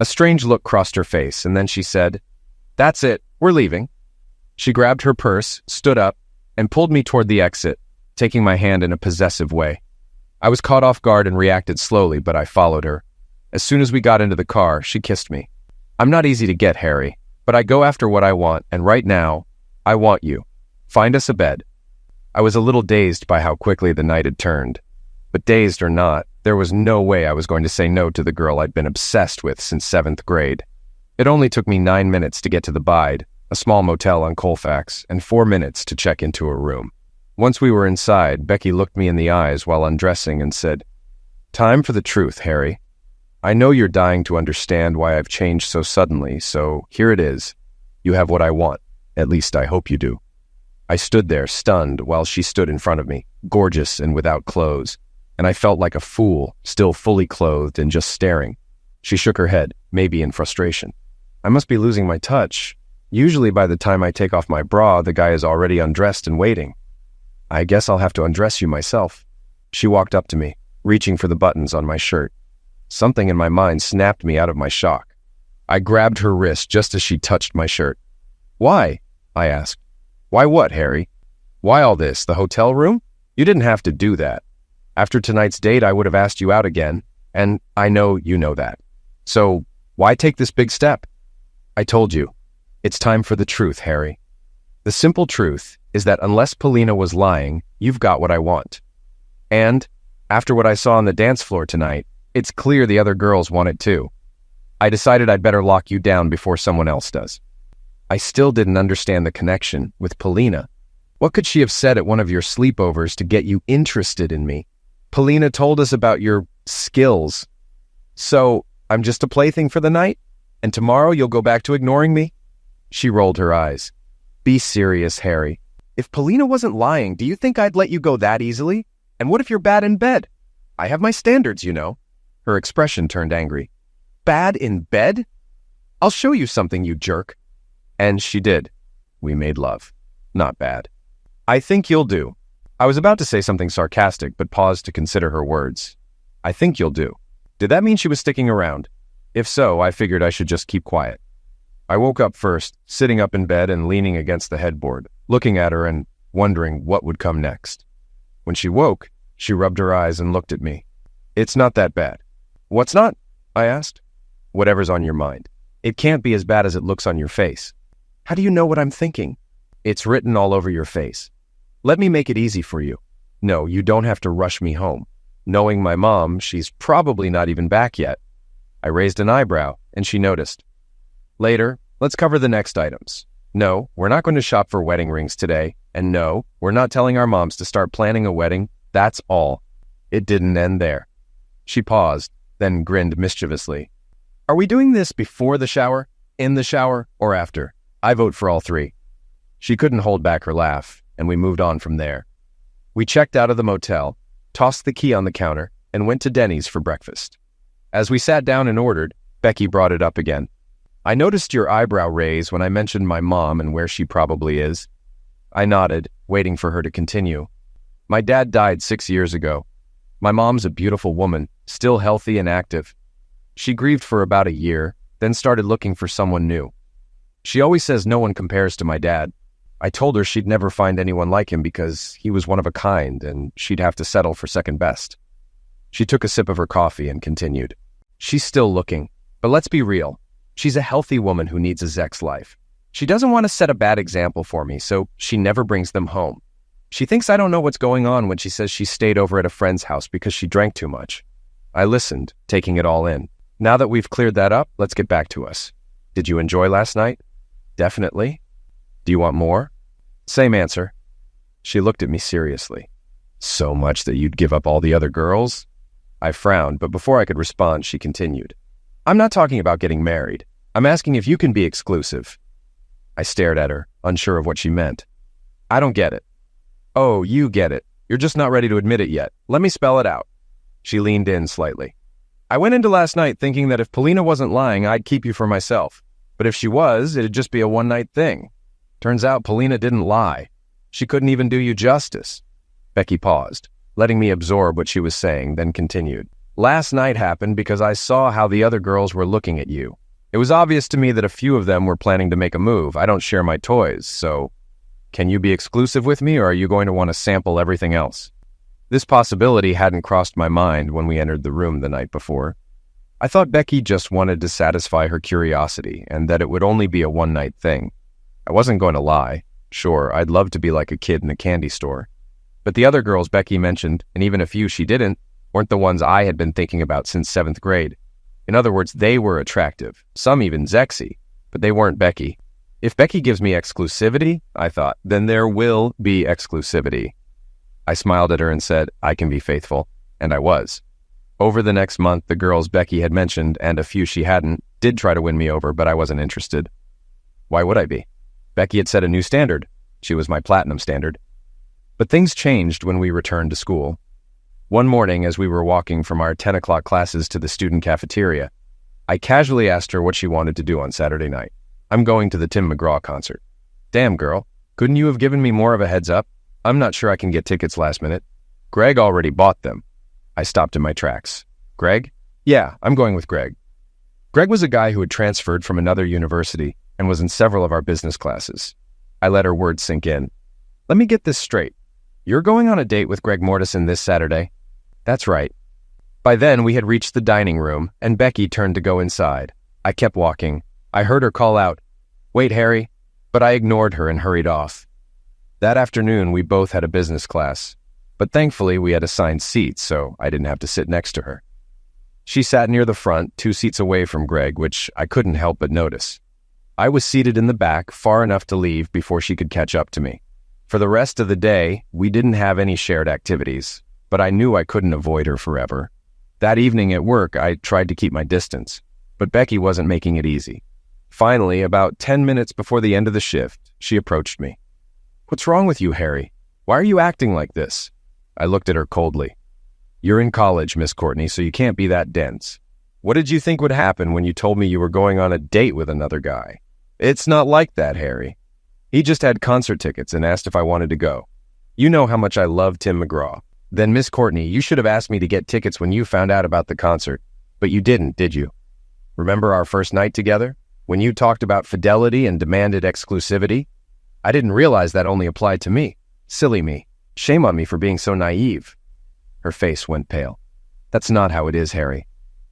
A strange look crossed her face, and then she said, "That's it, we're leaving." She grabbed her purse, stood up, and pulled me toward the exit, taking my hand in a possessive way. I was caught off guard and reacted slowly, but I followed her. As soon as we got into the car, she kissed me. I'm not easy to get, Harry, but I go after what I want, and right now, I want you. Find us a bed. I was a little dazed by how quickly the night had turned. But dazed or not, there was no way I was going to say no to the girl I'd been obsessed with since 7th grade. It only took me 9 minutes to get to the Bide, a small motel on Colfax, and 4 minutes to check into a room. Once we were inside, Becky looked me in the eyes while undressing and said, "Time for the truth, Harry. I know you're dying to understand why I've changed so suddenly, so here it is. You have what I want. At least I hope you do." I stood there, stunned, while she stood in front of me, gorgeous and without clothes, and I felt like a fool, still fully clothed and just staring. She shook her head, maybe in frustration. I must be losing my touch. Usually by the time I take off my bra, the guy is already undressed and waiting. I guess I'll have to undress you myself. She walked up to me, reaching for the buttons on my shirt. Something in my mind snapped me out of my shock. I grabbed her wrist just as she touched my shirt. "Why?" I asked. "Why what, Harry? Why all this? The hotel room? You didn't have to do that. After tonight's date, I would have asked you out again, and I know you know that. So, why take this big step?" I told you. It's time for the truth, Harry. The simple truth is that unless Polina was lying, you've got what I want. And, after what I saw on the dance floor tonight, it's clear the other girls want it too. I decided I'd better lock you down before someone else does. I still didn't understand the connection with Polina. What could she have said at one of your sleepovers to get you interested in me? Polina told us about your skills. So, I'm just a plaything for the night? And tomorrow you'll go back to ignoring me? She rolled her eyes. Be serious, Harry. If Polina wasn't lying, do you think I'd let you go that easily? And what if you're bad in bed? I have my standards, you know. Her expression turned angry. Bad in bed? I'll show you something, you jerk. And she did. We made love. Not bad. I think you'll do. I was about to say something sarcastic, but paused to consider her words. I think you'll do. Did that mean she was sticking around? If so, I figured I should just keep quiet. I woke up first, sitting up in bed and leaning against the headboard, looking at her and wondering what would come next. When she woke, she rubbed her eyes and looked at me. It's not that bad. What's not? I asked. Whatever's on your mind. It can't be as bad as it looks on your face. How do you know what I'm thinking? It's written all over your face. Let me make it easy for you. No, you don't have to rush me home. Knowing my mom, she's probably not even back yet. I raised an eyebrow, and she noticed. Later, let's cover the next items. No, we're not going to shop for wedding rings today. And no, we're not telling our moms to start planning a wedding. That's all. It didn't end there. She paused, then grinned mischievously. Are we doing this before the shower, in the shower, or after? I vote for all three. She couldn't hold back her laugh, and we moved on from there. We checked out of the motel, tossed the key on the counter, and went to Denny's for breakfast. As we sat down and ordered, Becky brought it up again. I noticed your eyebrow raise when I mentioned my mom and where she probably is. I nodded, waiting for her to continue. My dad died 6 years ago. My mom's a beautiful woman, still healthy and active. She grieved for about a year, then started looking for someone new. She always says no one compares to my dad. I told her she'd never find anyone like him because he was one of a kind and she'd have to settle for second best. She took a sip of her coffee and continued. She's still looking, but let's be real. She's a healthy woman who needs a Zek's life. She doesn't want to set a bad example for me, so she never brings them home. She thinks I don't know what's going on when she says she stayed over at a friend's house because she drank too much. I listened, taking it all in. Now that we've cleared that up, let's get back to us. Did you enjoy last night? Definitely. Do you want more? Same answer. She looked at me seriously. So much that you'd give up all the other girls? I frowned, but before I could respond, she continued. I'm not talking about getting married. I'm asking if you can be exclusive. I stared at her, unsure of what she meant. I don't get it. Oh, you get it. You're just not ready to admit it yet. Let me spell it out. She leaned in slightly. I went into last night thinking that if Polina wasn't lying, I'd keep you for myself. But if she was, it'd just be a one-night thing. Turns out Polina didn't lie. She couldn't even do you justice." Becky paused, letting me absorb what she was saying, then continued. "Last night happened because I saw how the other girls were looking at you. It was obvious to me that a few of them were planning to make a move. I don't share my toys, so can you be exclusive with me, or are you going to want to sample everything else?" This possibility hadn't crossed my mind when we entered the room the night before. I thought Becky just wanted to satisfy her curiosity and that it would only be a one-night thing. I wasn't going to lie. Sure, I'd love to be like a kid in a candy store. But the other girls Becky mentioned, and even a few she didn't, weren't the ones I had been thinking about since 7th grade. In other words, they were attractive, some even sexy, but they weren't Becky. If Becky gives me exclusivity, I thought, then there will be exclusivity. I smiled at her and said, I can be faithful, and I was. Over the next month, the girls Becky had mentioned, and a few she hadn't, did try to win me over, but I wasn't interested. Why would I be? Becky had set a new standard. She was my platinum standard. But things changed when we returned to school. One morning, as we were walking from our 10 o'clock classes to the student cafeteria, I casually asked her what she wanted to do on Saturday night. "I'm going to the Tim McGraw concert." "Damn, girl, couldn't you have given me more of a heads up? I'm not sure I can get tickets last minute." "Greg already bought them." I stopped in my tracks. "Greg?" "Yeah, I'm going with Greg." Greg was a guy who had transferred from another university and was in several of our business classes. I let her words sink in. "Let me get this straight. You're going on a date with Greg Mortison this Saturday?" "That's right." By then, we had reached the dining room, and Becky turned to go inside. I kept walking. I heard her call out, "Wait, Harry," but I ignored her and hurried off. That afternoon, we both had a business class, but thankfully we had assigned seats, so I didn't have to sit next to her. She sat near the front, 2 seats away from Greg, which I couldn't help but notice. I was seated in the back, far enough to leave before she could catch up to me. For the rest of the day, we didn't have any shared activities, but I knew I couldn't avoid her forever. That evening at work, I tried to keep my distance, but Becky wasn't making it easy. Finally, about 10 minutes before the end of the shift, she approached me. "What's wrong with you, Harry? Why are you acting like this?" I looked at her coldly. "You're in college, Miss Courtney, so you can't be that dense. What did you think would happen when you told me you were going on a date with another guy? It's not like that, Harry. He just had concert tickets and asked if I wanted to go. You know how much I love Tim McGraw. Then, Miss Courtney, you should have asked me to get tickets when you found out about the concert. But you didn't, did you? Remember our first night together? When you talked about fidelity and demanded exclusivity? I didn't realize that only applied to me. Silly me. Shame on me for being so naive." Her face went pale. "That's not how it is, Harry."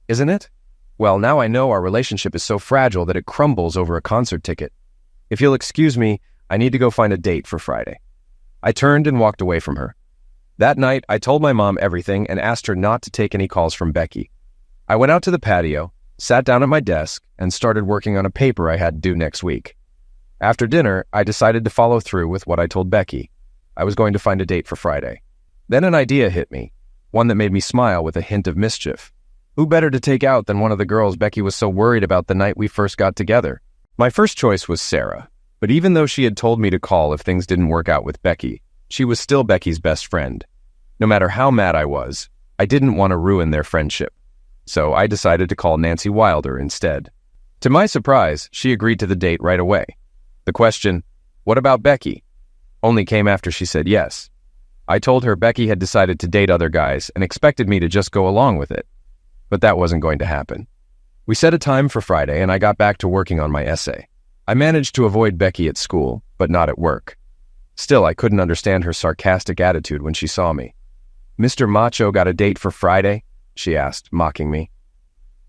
"Isn't it? Well, now I know our relationship is so fragile that it crumbles over a concert ticket. If you'll excuse me, I need to go find a date for Friday." I turned and walked away from her. That night, I told my mom everything and asked her not to take any calls from Becky. I went out to the patio, sat down at my desk, and started working on a paper I had due next week. After dinner, I decided to follow through with what I told Becky. I was going to find a date for Friday. Then an idea hit me, one that made me smile with a hint of mischief. Who better to take out than one of the girls Becky was so worried about the night we first got together? My first choice was Sarah, but even though she had told me to call if things didn't work out with Becky, she was still Becky's best friend. No matter how mad I was, I didn't want to ruin their friendship. So I decided to call Nancy Wilder instead. To my surprise, she agreed to the date right away. The question, "What about Becky?" only came after she said yes. I told her Becky had decided to date other guys and expected me to just go along with it. But that wasn't going to happen. We set a time for Friday, and I got back to working on my essay. I managed to avoid Becky at school, but not at work. Still, I couldn't understand her sarcastic attitude when she saw me. "Mr. Macho got a date for Friday?" she asked, mocking me.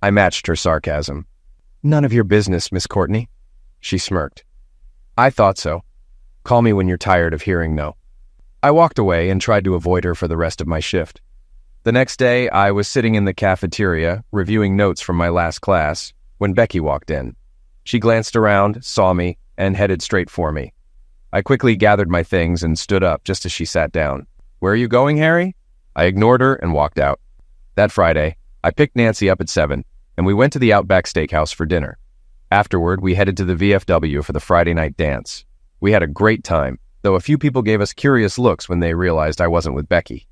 I matched her sarcasm. "None of your business, Miss Courtney." She smirked. "I thought so. Call me when you're tired of hearing no." I walked away and tried to avoid her for the rest of my shift. The next day, I was sitting in the cafeteria, reviewing notes from my last class, when Becky walked in. She glanced around, saw me, and headed straight for me. I quickly gathered my things and stood up just as she sat down. "Where are you going, Harry?" I ignored her and walked out. That Friday, I picked Nancy up at 7, and we went to the Outback Steakhouse for dinner. Afterward, we headed to the VFW for the Friday night dance. We had a great time, though a few people gave us curious looks when they realized I wasn't with Becky.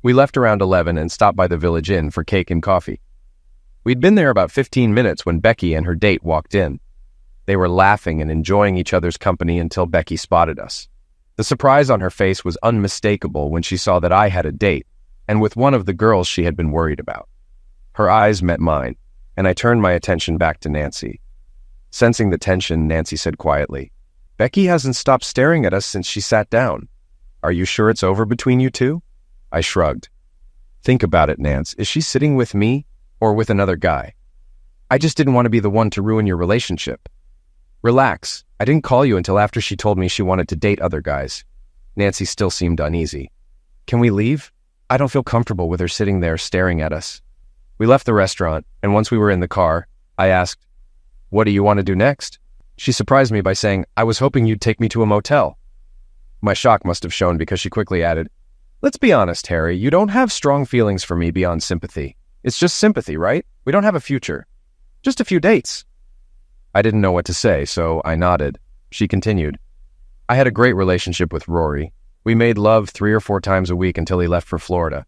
We left around 11 and stopped by the Village Inn for cake and coffee. We'd been there about 15 minutes when Becky and her date walked in. They were laughing and enjoying each other's company until Becky spotted us. The surprise on her face was unmistakable when she saw that I had a date, and with one of the girls she had been worried about. Her eyes met mine, and I turned my attention back to Nancy. Sensing the tension, Nancy said quietly, "Becky hasn't stopped staring at us since she sat down. Are you sure it's over between you two?" I shrugged. "Think about it, Nance. Is she sitting with me or with another guy? I just didn't want to be the one to ruin your relationship." "Relax. I didn't call you until after she told me she wanted to date other guys." Nancy still seemed uneasy. "Can we leave? I don't feel comfortable with her sitting there staring at us." We left the restaurant, and once we were in the car, I asked, "What do you want to do next?" She surprised me by saying, "I was hoping you'd take me to a motel." My shock must have shown because she quickly added, "Let's be honest, Harry, you don't have strong feelings for me beyond sympathy. It's just sympathy, right? We don't have a future. Just a few dates." I didn't know what to say, so I nodded. She continued, "I had a great relationship with Rory. We made love 3 or 4 times a week until he left for Florida.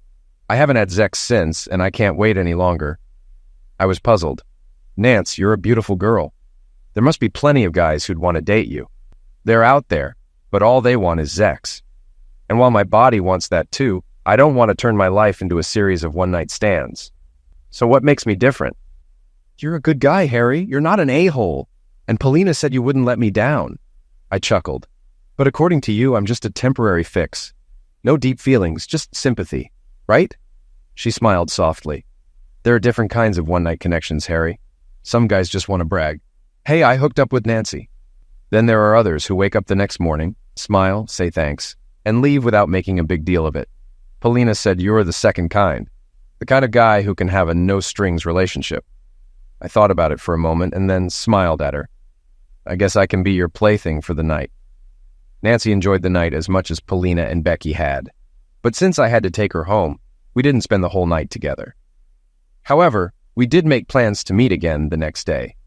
I haven't had sex since, and I can't wait any longer." I was puzzled. "Nance, you're a beautiful girl. There must be plenty of guys who'd want to date you. They're out there, but all they want is sex. And while my body wants that too, I don't want to turn my life into a series of one-night stands. So what makes me different?" "You're a good guy, Harry. You're not an a-hole. And Paulina said you wouldn't let me down." I chuckled. "But according to you, I'm just a temporary fix. No deep feelings, just sympathy. Right?" She smiled softly. "There are different kinds of one-night connections, Harry. Some guys just want to brag. Hey, I hooked up with Nancy. Then there are others who wake up the next morning, smile, say thanks, and leave without making a big deal of it. Paulina said you're the second kind. The kind of guy who can have a no-strings relationship." I thought about it for a moment and then smiled at her. "I guess I can be your plaything for the night." Nancy enjoyed the night as much as Paulina and Becky had. But since I had to take her home, we didn't spend the whole night together. However, we did make plans to meet again the next day.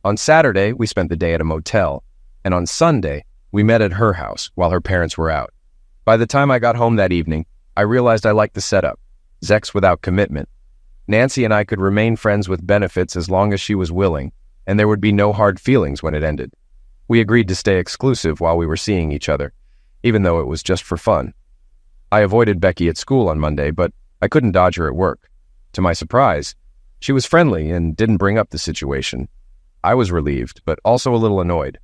On Saturday, we spent the day at a motel, and on Sunday, we met at her house while her parents were out. By the time I got home that evening, I realized I liked the setup. Sex without commitment. Nancy and I could remain friends with benefits as long as she was willing, and there would be no hard feelings when it ended. We agreed to stay exclusive while we were seeing each other, even though it was just for fun. I avoided Becky at school on Monday, but I couldn't dodge her at work. To my surprise, she was friendly and didn't bring up the situation. I was relieved, but also a little annoyed.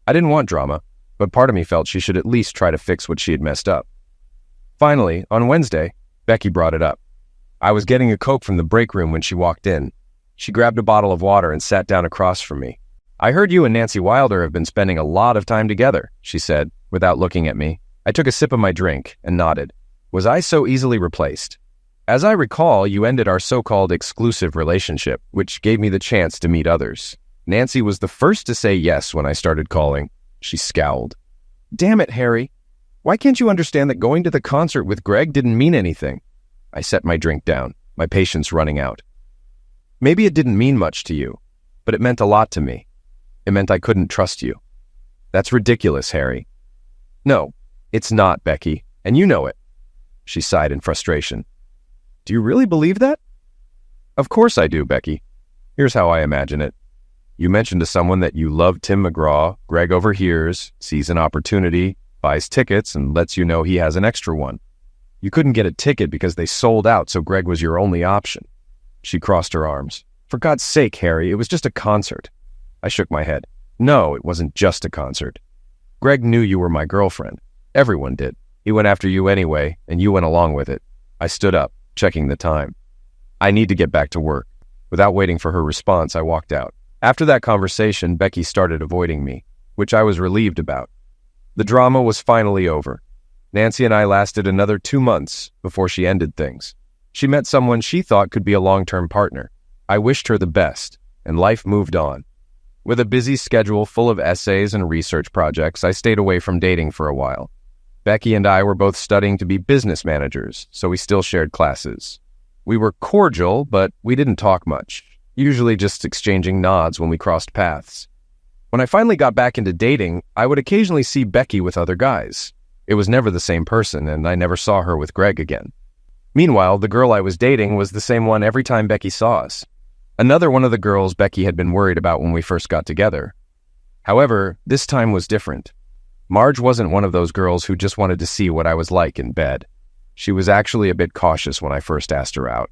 I didn't want drama, but part of me felt she should at least try to fix what she had messed up. Finally, on Wednesday, Becky brought it up. I was getting a Coke from the break room when she walked in. She grabbed a bottle of water and sat down across from me. "I heard you and Nancy Wilder have been spending a lot of time together," she said, without looking at me. I took a sip of my drink and nodded. Was I so easily replaced? "As I recall, you ended our so-called exclusive relationship, which gave me the chance to meet others. Nancy was the first to say yes when I started calling." She scowled. "Damn it, Harry. Why can't you understand that going to the concert with Greg didn't mean anything?" I set my drink down, my patience running out. "Maybe it didn't mean much to you, but it meant a lot to me. It meant I couldn't trust you." "That's ridiculous, Harry." "No, it's not, Becky, and you know it." She sighed in frustration. "Do you really believe that?" "Of course I do, Becky. Here's how I imagine it. You mention to someone that you love Tim McGraw, Greg overhears, sees an opportunity, buys tickets, and lets you know he has an extra one. You couldn't get a ticket because they sold out, so Greg was your only option." She crossed her arms. "For God's sake, Harry, it was just a concert." I shook my head. "No, it wasn't just a concert. Greg knew you were my girlfriend. Everyone did. He went after you anyway, and you went along with it." I stood up, checking the time. "I need to get back to work." Without waiting for her response, I walked out. After that conversation, Becky started avoiding me, which I was relieved about. The drama was finally over. Nancy and I lasted another 2 months before she ended things. She met someone she thought could be a long-term partner. I wished her the best, and life moved on. With a busy schedule full of essays and research projects, I stayed away from dating for a while. Becky and I were both studying to be business managers, so we still shared classes. We were cordial, but we didn't talk much, usually just exchanging nods when we crossed paths. When I finally got back into dating, I would occasionally see Becky with other guys. It was never the same person, and I never saw her with Greg again. Meanwhile, the girl I was dating was the same one every time Becky saw us. Another one of the girls Becky had been worried about when we first got together. However, this time was different. Marge wasn't one of those girls who just wanted to see what I was like in bed. She was actually a bit cautious when I first asked her out.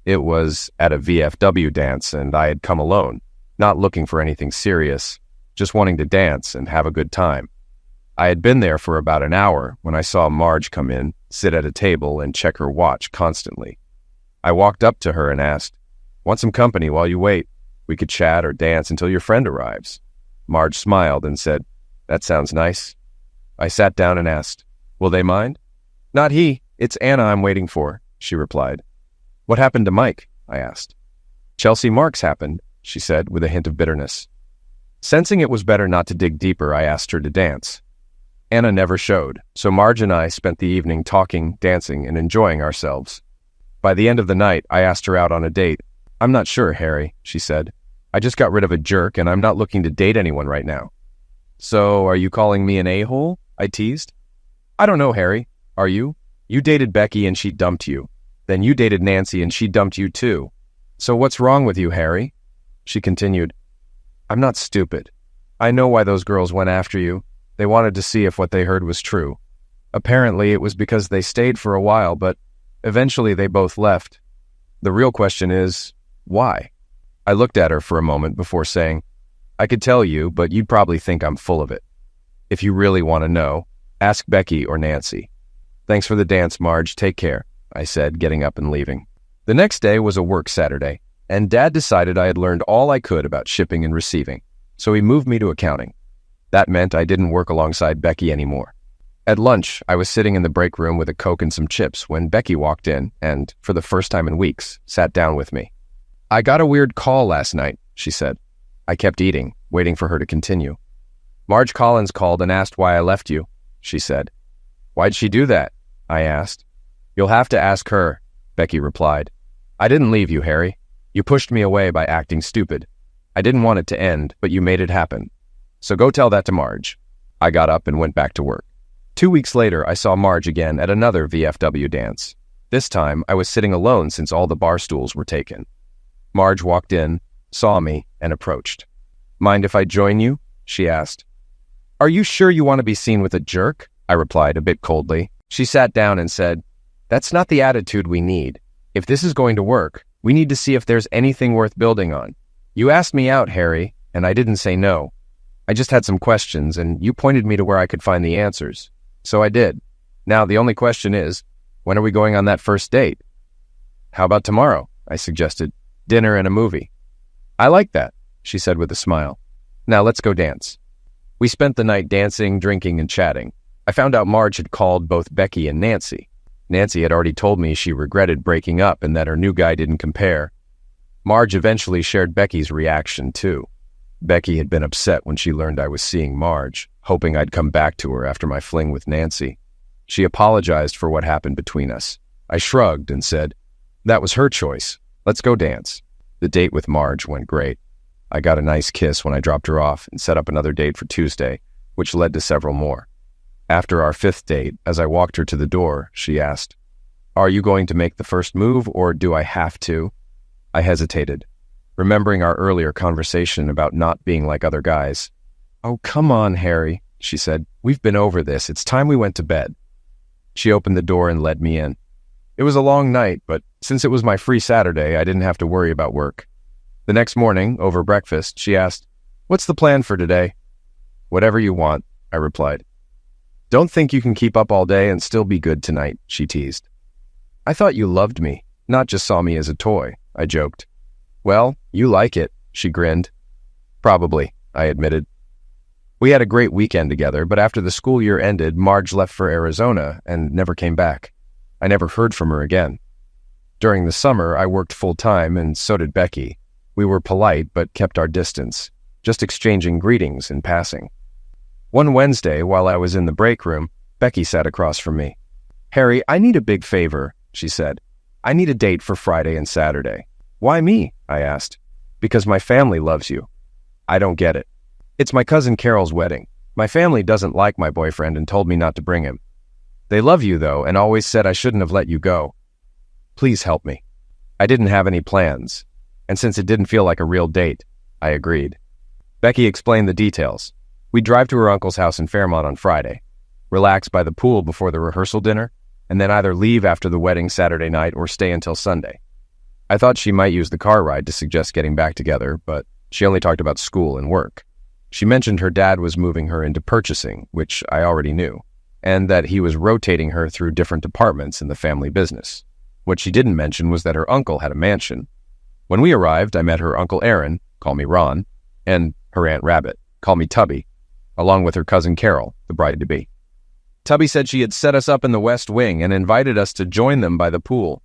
It was at a VFW dance, and I had come alone, not looking for anything serious, just wanting to dance and have a good time. I had been there for about an hour when I saw Marge come in, sit at a table, and check her watch constantly. I walked up to her and asked, "Want some company while you wait? We could chat or dance until your friend arrives." Marge smiled and said, "That sounds nice." I sat down and asked, "Will they mind?" "Not he. It's Anna I'm waiting for," she replied. "What happened to Mike?" I asked. "Chelsea Marks happened," she said with a hint of bitterness. Sensing it was better not to dig deeper, I asked her to dance. Anna never showed, so Marge and I spent the evening talking, dancing, and enjoying ourselves. By the end of the night, I asked her out on a date. "I'm not sure, Harry," she said. "I just got rid of a jerk, and I'm not looking to date anyone right now." "So, are you calling me an a-hole?" I teased. "I don't know, Harry. Are you? You dated Becky and she dumped you. Then you dated Nancy and she dumped you too. So what's wrong with you, Harry?" She continued, "I'm not stupid. I know why those girls went after you. They wanted to see if what they heard was true. Apparently, it was because they stayed for a while, but eventually they both left. The real question is, why?" I looked at her for a moment before saying, "I could tell you, but you'd probably think I'm full of it. If you really want to know, ask Becky or Nancy." "Thanks for the dance, Marge. Take care," I said, getting up and leaving. The next day was a work Saturday, and Dad decided I had learned all I could about shipping and receiving, so he moved me to accounting. That meant I didn't work alongside Becky anymore. At lunch, I was sitting in the break room with a Coke and some chips when Becky walked in and, for the first time in weeks, sat down with me. "I got a weird call last night," she said. I kept eating, waiting for her to continue. "Marge Collins called and asked why I left you," she said. "Why'd she do that?" I asked. "You'll have to ask her," Becky replied. "I didn't leave you, Harry. You pushed me away by acting stupid. I didn't want it to end, but you made it happen. So go tell that to Marge." I got up and went back to work. 2 weeks later, I saw Marge again at another VFW dance. This time, I was sitting alone since all the bar stools were taken. Marge walked in, saw me, and approached. "Mind if I join you?" she asked. "Are you sure you want to be seen with a jerk?" I replied a bit coldly. She sat down and said, "That's not the attitude we need. If this is going to work, we need to see if there's anything worth building on. You asked me out, Harry, and I didn't say no. I just had some questions, and you pointed me to where I could find the answers. So I did. Now the only question is, when are we going on that first date?" "How about tomorrow?" I suggested. "Dinner and a movie." "I like that," she said with a smile. "Now let's go dance." We spent the night dancing, drinking, and chatting. I found out Marge had called both Becky and Nancy. Nancy had already told me she regretted breaking up and that her new guy didn't compare. Marge eventually shared Becky's reaction, too. Becky had been upset when she learned I was seeing Marge, hoping I'd come back to her after my fling with Nancy. She apologized for what happened between us. I shrugged and said, "That was her choice. Let's go dance." The date with Marge went great. I got a nice kiss when I dropped her off and set up another date for Tuesday, which led to several more. After our 5th date, as I walked her to the door, she asked, "Are you going to make the first move, or do I have to?" I hesitated, remembering our earlier conversation about not being like other guys. "Oh, come on, Harry," she said. "We've been over this. It's time we went to bed." She opened the door and led me in. It was a long night, but since it was my free Saturday, I didn't have to worry about work. The next morning, over breakfast, she asked, "What's the plan for today?" "Whatever you want," I replied. "Don't think you can keep up all day and still be good tonight," she teased. "I thought you loved me, not just saw me as a toy," I joked. "Well, you like it," she grinned. "Probably," I admitted. We had a great weekend together, but after the school year ended, Marge left for Arizona and never came back. I never heard from her again. During the summer, I worked full-time, and so did Becky. We were polite, but kept our distance, just exchanging greetings in passing. One Wednesday, while I was in the break room, Becky sat across from me. "Harry, I need a big favor," she said. "I need a date for Friday and Saturday." "Why me?" I asked. "Because my family loves you." "I don't get it." "It's my cousin Carol's wedding. My family doesn't like my boyfriend and told me not to bring him. They love you, though, and always said I shouldn't have let you go. Please help me." I didn't have any plans. And since it didn't feel like a real date, I agreed. Becky explained the details. We'd drive to her uncle's house in Fairmont on Friday, relax by the pool before the rehearsal dinner, and then either leave after the wedding Saturday night or stay until Sunday. I thought she might use the car ride to suggest getting back together, but she only talked about school and work. She mentioned her dad was moving her into purchasing, which I already knew, and that he was rotating her through different departments in the family business. What she didn't mention was that her uncle had a mansion. When we arrived, I met her Uncle Aaron, call me Ron, and her Aunt Rabbit, call me Tubby, along with her cousin Carol, the bride-to-be. Tubby said she had set us up in the West Wing and invited us to join them by the pool.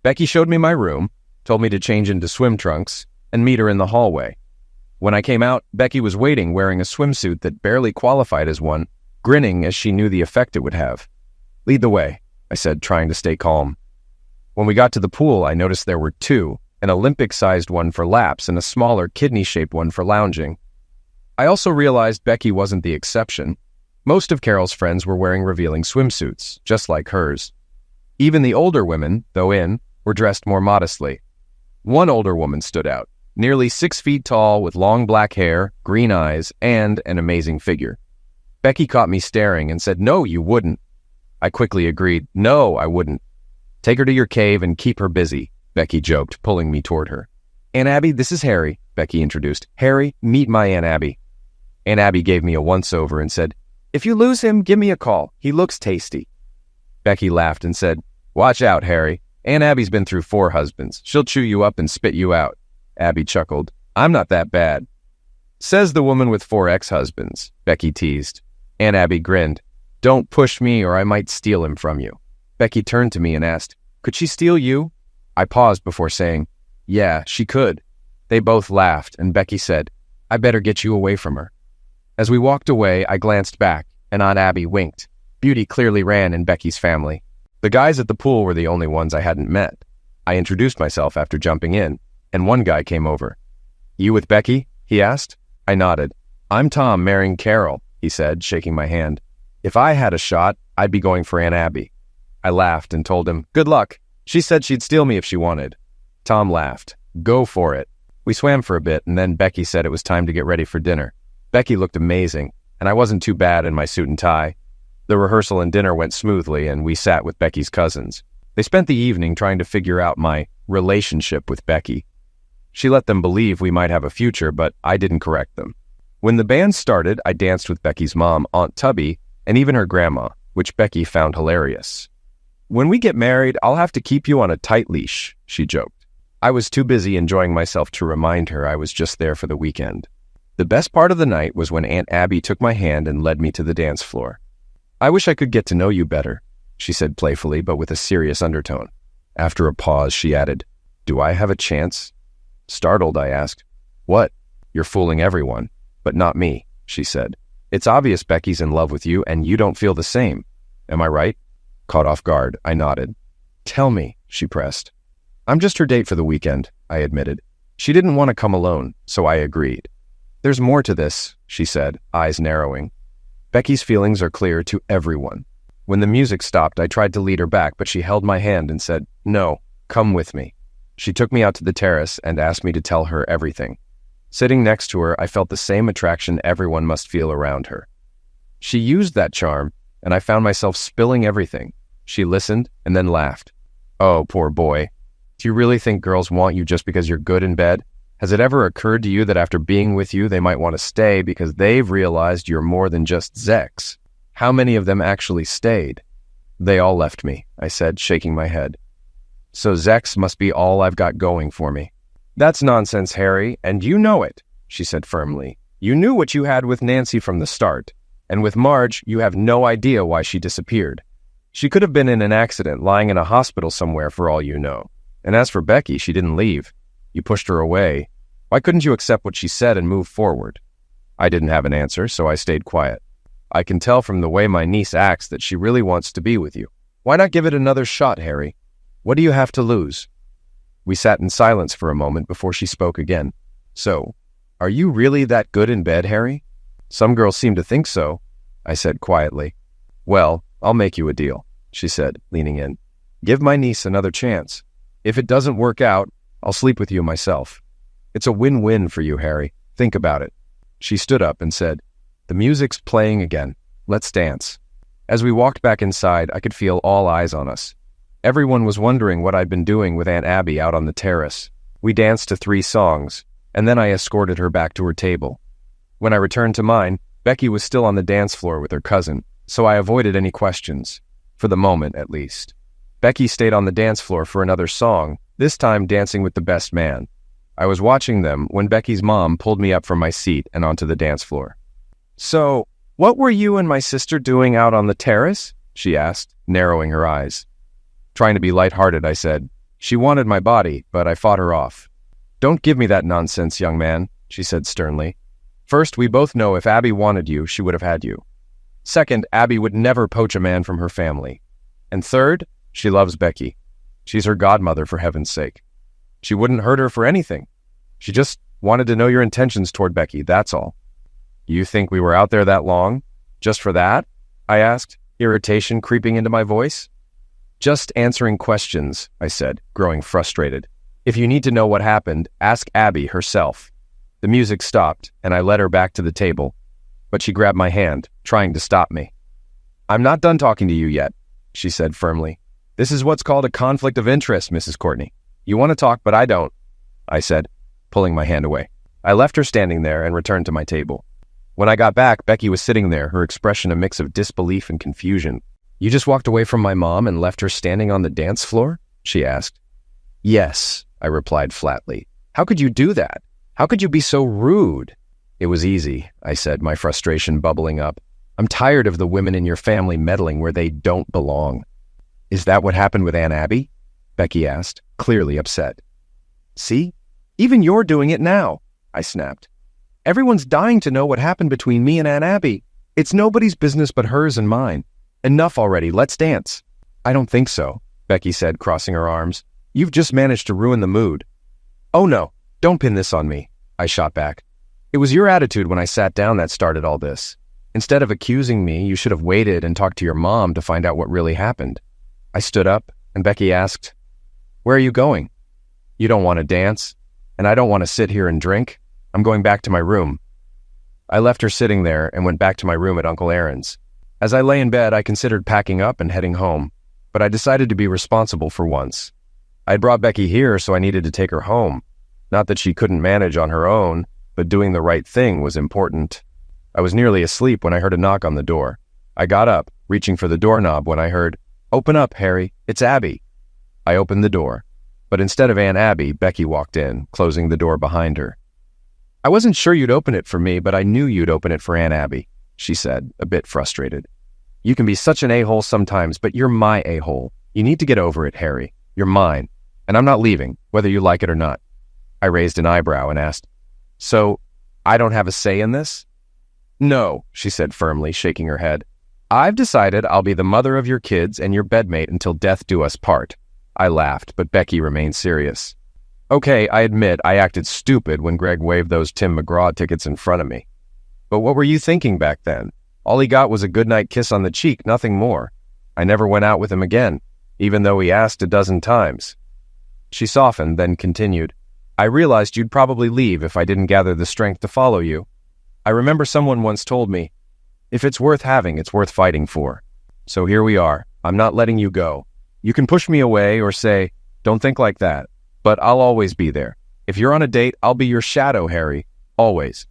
Becky showed me my room, told me to change into swim trunks, and meet her in the hallway. When I came out, Becky was waiting wearing a swimsuit that barely qualified as one, grinning as she knew the effect it would have. "Lead the way," I said, trying to stay calm. When we got to the pool, I noticed there were two, an Olympic-sized one for laps and a smaller kidney-shaped one for lounging. I also realized Becky wasn't the exception. Most of Carol's friends were wearing revealing swimsuits, just like hers. Even the older women, though were dressed more modestly. One older woman stood out, nearly 6 feet tall with long black hair, green eyes, and an amazing figure. Becky caught me staring and said, "No, you wouldn't." I quickly agreed, "No, I wouldn't." "Take her to your cave and keep her busy," Becky joked, pulling me toward her. "Aunt Abby, this is Harry," Becky introduced. "Harry, meet my Aunt Abby." Aunt Abby gave me a once-over and said, "If you lose him, give me a call. He looks tasty." Becky laughed and said, "Watch out, Harry. Aunt Abby's been through 4 husbands. She'll chew you up and spit you out." Abby chuckled. "I'm not that bad." "Says the woman with 4 ex-husbands," Becky teased. Aunt Abby grinned. "Don't push me or I might steal him from you." Becky turned to me and asked, "Could she steal you?" I paused before saying, "Yeah, she could." They both laughed, and Becky said, "I better get you away from her." As we walked away, I glanced back, and Aunt Abby winked. Beauty clearly ran in Becky's family. The guys at the pool were the only ones I hadn't met. I introduced myself after jumping in, and one guy came over. "You with Becky?" he asked. I nodded. "I'm Tom, marrying Carol," he said, shaking my hand. "If I had a shot, I'd be going for Aunt Abby." I laughed and told him, "Good luck. She said she'd steal me if she wanted." Tom laughed. "Go for it." We swam for a bit, and then Becky said it was time to get ready for dinner. Becky looked amazing, and I wasn't too bad in my suit and tie. The rehearsal and dinner went smoothly, and we sat with Becky's cousins. They spent the evening trying to figure out my relationship with Becky. She let them believe we might have a future, but I didn't correct them. When the band started, I danced with Becky's mom, Aunt Tubby, and even her grandma, which Becky found hilarious. "When we get married, I'll have to keep you on a tight leash," she joked. I was too busy enjoying myself to remind her I was just there for the weekend. The best part of the night was when Aunt Abby took my hand and led me to the dance floor. "I wish I could get to know you better," she said playfully, but with a serious undertone. After a pause, she added, "Do I have a chance?" Startled, I asked, "What?" "You're fooling everyone, but not me," she said. "It's obvious Becky's in love with you, and you don't feel the same. Am I right?" Caught off guard, I nodded. "Tell me," she pressed. "I'm just her date for the weekend," I admitted. She didn't want to come alone, so I agreed. "There's more to this," she said, eyes narrowing. "Becky's feelings are clear to everyone." When the music stopped, I tried to lead her back, but she held my hand and said, "No, come with me." She took me out to the terrace and asked me to tell her everything. Sitting next to her, I felt the same attraction everyone must feel around her. She used that charm, and I found myself spilling everything. She listened and then laughed. "Oh, poor boy. Do you really think girls want you just because you're good in bed? Has it ever occurred to you that after being with you, they might want to stay because they've realized you're more than just Zex? How many of them actually stayed?" "They all left me," I said, shaking my head. "So Zex must be all I've got going for me." "That's nonsense, Harry, and you know it," she said firmly. "You knew what you had with Nancy from the start, and with Marge, you have no idea why she disappeared. She could have been in an accident, lying in a hospital somewhere for all you know. And as for Becky, she didn't leave. You pushed her away. Why couldn't you accept what she said and move forward?" I didn't have an answer, so I stayed quiet. "I can tell from the way my niece acts that she really wants to be with you. Why not give it another shot, Harry? What do you have to lose?" We sat in silence for a moment before she spoke again. "So, are you really that good in bed, Harry?" "Some girls seem to think so," I said quietly. "Well, I'll make you a deal," she said, leaning in. "Give my niece another chance. If it doesn't work out, I'll sleep with you myself. It's a win-win for you, Harry. Think about it. She stood up and said, "The music's playing again. Let's dance." As we walked back inside, I could feel all eyes on us. Everyone was wondering what I'd been doing with Aunt Abby out on the terrace. We danced to 3 songs, and then I escorted her back to her table. When I returned to mine, Becky was still on the dance floor with her cousin, so I avoided any questions, for the moment at least. Becky stayed on the dance floor for another song, this time dancing with the best man. I was watching them when Becky's mom pulled me up from my seat and onto the dance floor. "So, what were you and my sister doing out on the terrace?" she asked, narrowing her eyes. Trying to be lighthearted, I said. She wanted my body, but I fought her off. "Don't give me that nonsense, young man," she said sternly. "First, we both know if Abby wanted you, she would have had you. Second, Abby would never poach a man from her family. And third, she loves Becky. She's her godmother, for heaven's sake. She wouldn't hurt her for anything. She just wanted to know your intentions toward Becky, that's all." "You think we were out there that long? Just for that?" I asked, irritation creeping into my voice. "Just answering questions," I said, growing frustrated. "If you need to know what happened, ask Abby herself." The music stopped, and I led her back to the table, but she grabbed my hand, trying to stop me. "I'm not done talking to you yet," she said firmly. "This is what's called a conflict of interest, Mrs. Courtney. You want to talk, but I don't," I said, pulling my hand away. I left her standing there and returned to my table. When I got back, Becky was sitting there, her expression a mix of disbelief and confusion. "You just walked away from my mom and left her standing on the dance floor?" she asked. "Yes," I replied flatly. "How could you do that? How could you be so rude?" "It was easy," I said, my frustration bubbling up. "I'm tired of the women in your family meddling where they don't belong." "Is that what happened with Aunt Abby?" Becky asked, clearly upset. "See? Even you're doing it now," I snapped. "Everyone's dying to know what happened between me and Aunt Abby. It's nobody's business but hers and mine. Enough already, let's dance." "I don't think so," Becky said, crossing her arms. "You've just managed to ruin the mood." "Oh no, don't pin this on me," I shot back. "It was your attitude when I sat down that started all this. Instead of accusing me, you should have waited and talked to your mom to find out what really happened." I stood up, and Becky asked, "Where are you going?" "You don't want to dance, and I don't want to sit here and drink. I'm going back to my room." I left her sitting there and went back to my room at Uncle Aaron's. As I lay in bed, I considered packing up and heading home, but I decided to be responsible for once. I'd brought Becky here, so I needed to take her home. Not that she couldn't manage on her own, but doing the right thing was important. I was nearly asleep when I heard a knock on the door. I got up, reaching for the doorknob when I heard, "Open up, Harry, it's Abby." I opened the door, but instead of Aunt Abby, Becky walked in, closing the door behind her. "I wasn't sure you'd open it for me, but I knew you'd open it for Aunt Abby," she said, a bit frustrated. "You can be such an a-hole sometimes, but you're my a-hole. You need to get over it, Harry. You're mine, and I'm not leaving, whether you like it or not." I raised an eyebrow and asked, "So, I don't have a say in this?" "No," she said firmly, shaking her head. "I've decided I'll be the mother of your kids and your bedmate until death do us part." I laughed, but Becky remained serious. "Okay, I admit I acted stupid when Greg waved those Tim McGraw tickets in front of me. But what were you thinking back then? All he got was a goodnight kiss on the cheek, nothing more. I never went out with him again, even though he asked a dozen times." She softened, then continued, "I realized you'd probably leave if I didn't gather the strength to follow you. I remember someone once told me, if it's worth having, it's worth fighting for. So here we are. I'm not letting you go. You can push me away or say, don't think like that, but I'll always be there. If you're on a date, I'll be your shadow, Harry. Always."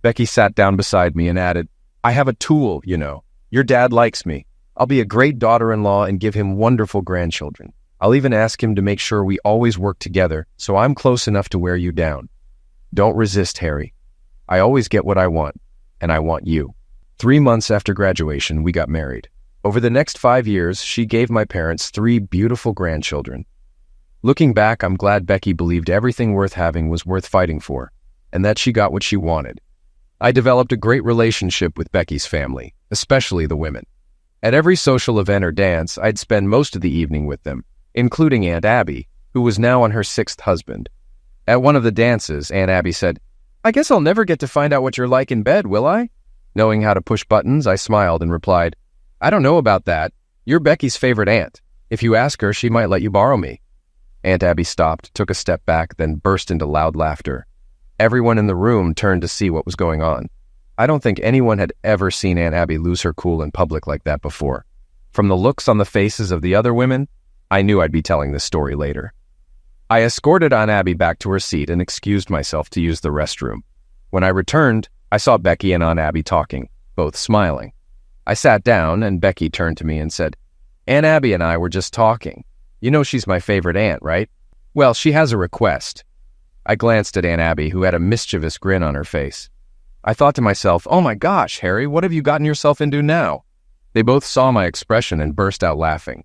Becky sat down beside me and added, "I have a tool, you know. Your dad likes me. I'll be a great daughter-in-law and give him wonderful grandchildren. I'll even ask him to make sure we always work together, so I'm close enough to wear you down. Don't resist, Harry. I always get what I want, and I want you." 3 months after graduation, we got married. Over the next 5 years, she gave my parents 3 beautiful grandchildren. Looking back, I'm glad Becky believed everything worth having was worth fighting for, and that she got what she wanted. I developed a great relationship with Becky's family, especially the women. At every social event or dance, I'd spend most of the evening with them, including Aunt Abby, who was now on her 6th husband. At one of the dances, Aunt Abby said, "I guess I'll never get to find out what you're like in bed, will I?" Knowing how to push buttons, I smiled and replied, "I don't know about that. You're Becky's favorite aunt. If you ask her, she might let you borrow me." Aunt Abby stopped, took a step back, then burst into loud laughter. Everyone in the room turned to see what was going on. I don't think anyone had ever seen Aunt Abby lose her cool in public like that before. From the looks on the faces of the other women, I knew I'd be telling this story later. I escorted Aunt Abby back to her seat and excused myself to use the restroom. When I returned, I saw Becky and Aunt Abby talking, both smiling. I sat down, and Becky turned to me and said, "Aunt Abby and I were just talking. You know she's my favorite aunt, right? Well, she has a request." I glanced at Aunt Abby, who had a mischievous grin on her face. I thought to myself, "Oh my gosh, Harry, what have you gotten yourself into now?" They both saw my expression and burst out laughing.